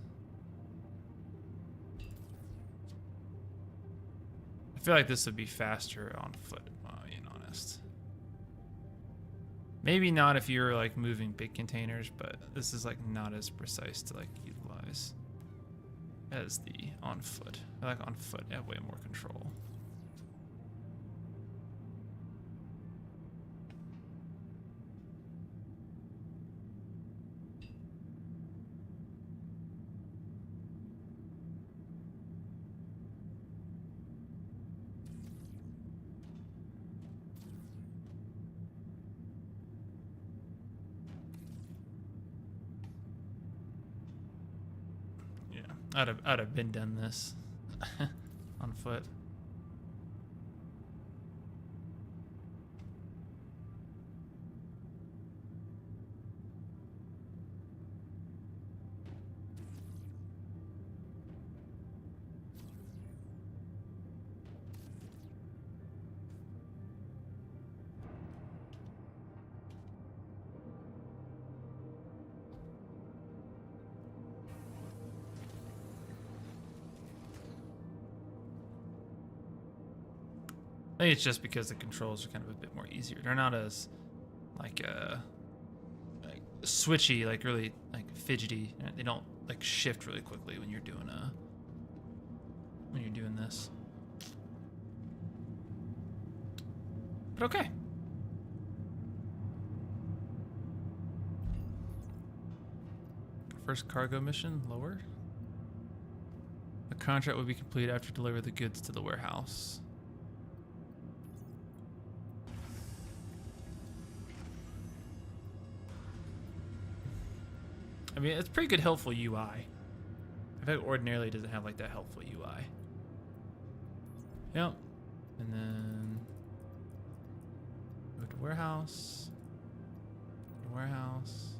I feel like this would be faster on foot, being honest. Maybe not if you're like moving big containers, but this is like not as precise to like utilize as the on foot. I like on foot, I have way more control. I'd have been done this on foot. I think it's just because the controls are kind of a bit more easier. They're not as like switchy, like really like fidgety. They don't like shift really quickly when you're doing this. But okay. First cargo mission, lower. The contract will be complete after deliver the goods to the warehouse. I mean, it's pretty good helpful UI. I think ordinarily it doesn't have like that helpful UI. Yep. And then go to warehouse. Go to warehouse.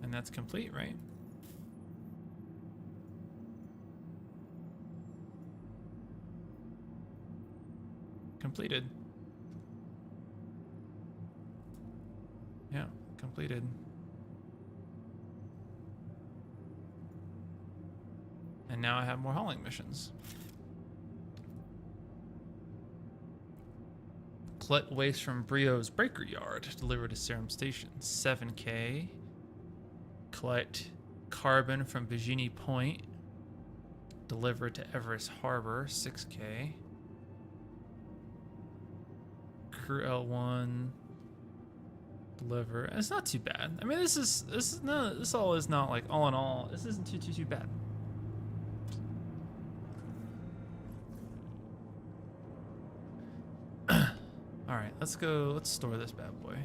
And that's complete, right? Completed. Yeah, completed. And now I have more hauling missions. Collect waste from Brio's Breaker Yard, delivered to Serum Station, 7K. Collect carbon from Virginie Point, delivered to Everest Harbor, 6K. Crew L1 deliver. It's not too bad. I mean, this all is not like all in all. This isn't too bad. All right, let's go. Let's store this bad boy.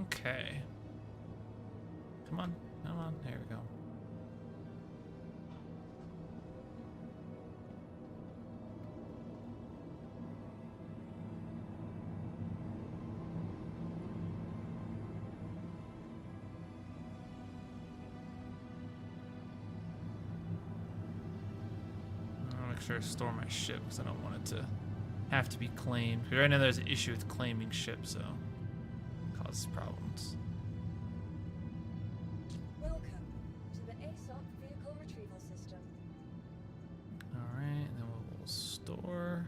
Okay. Come on. Come on. There we go. I'll make sure I store my ship because I don't want it to have to be claimed. 'Cause right now there's an issue with claiming ships, so it causes problems. Welcome to the ASOP vehicle retrieval system. All right, and then we'll store.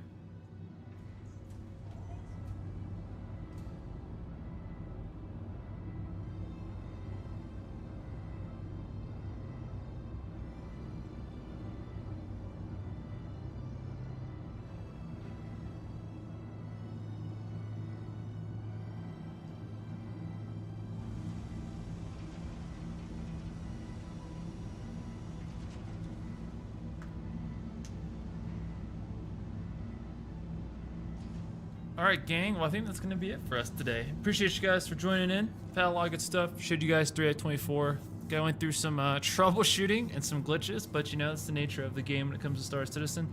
All right, gang. Well, I think that's going to be it for us today. Appreciate you guys for joining in. I've had a lot of good stuff. Showed you guys 3 out of 24. Going through some troubleshooting and some glitches, but you know, that's the nature of the game when it comes to Star Citizen.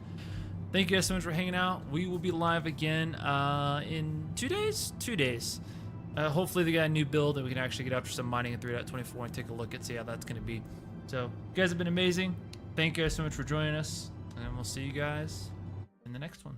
Thank you guys so much for hanging out. We will be live again in 2 days? 2 days. Hopefully they got a new build and we can actually get after some mining in 3.24 and take a look and see how that's going to be. So, you guys have been amazing. Thank you guys so much for joining us, and we'll see you guys in the next one.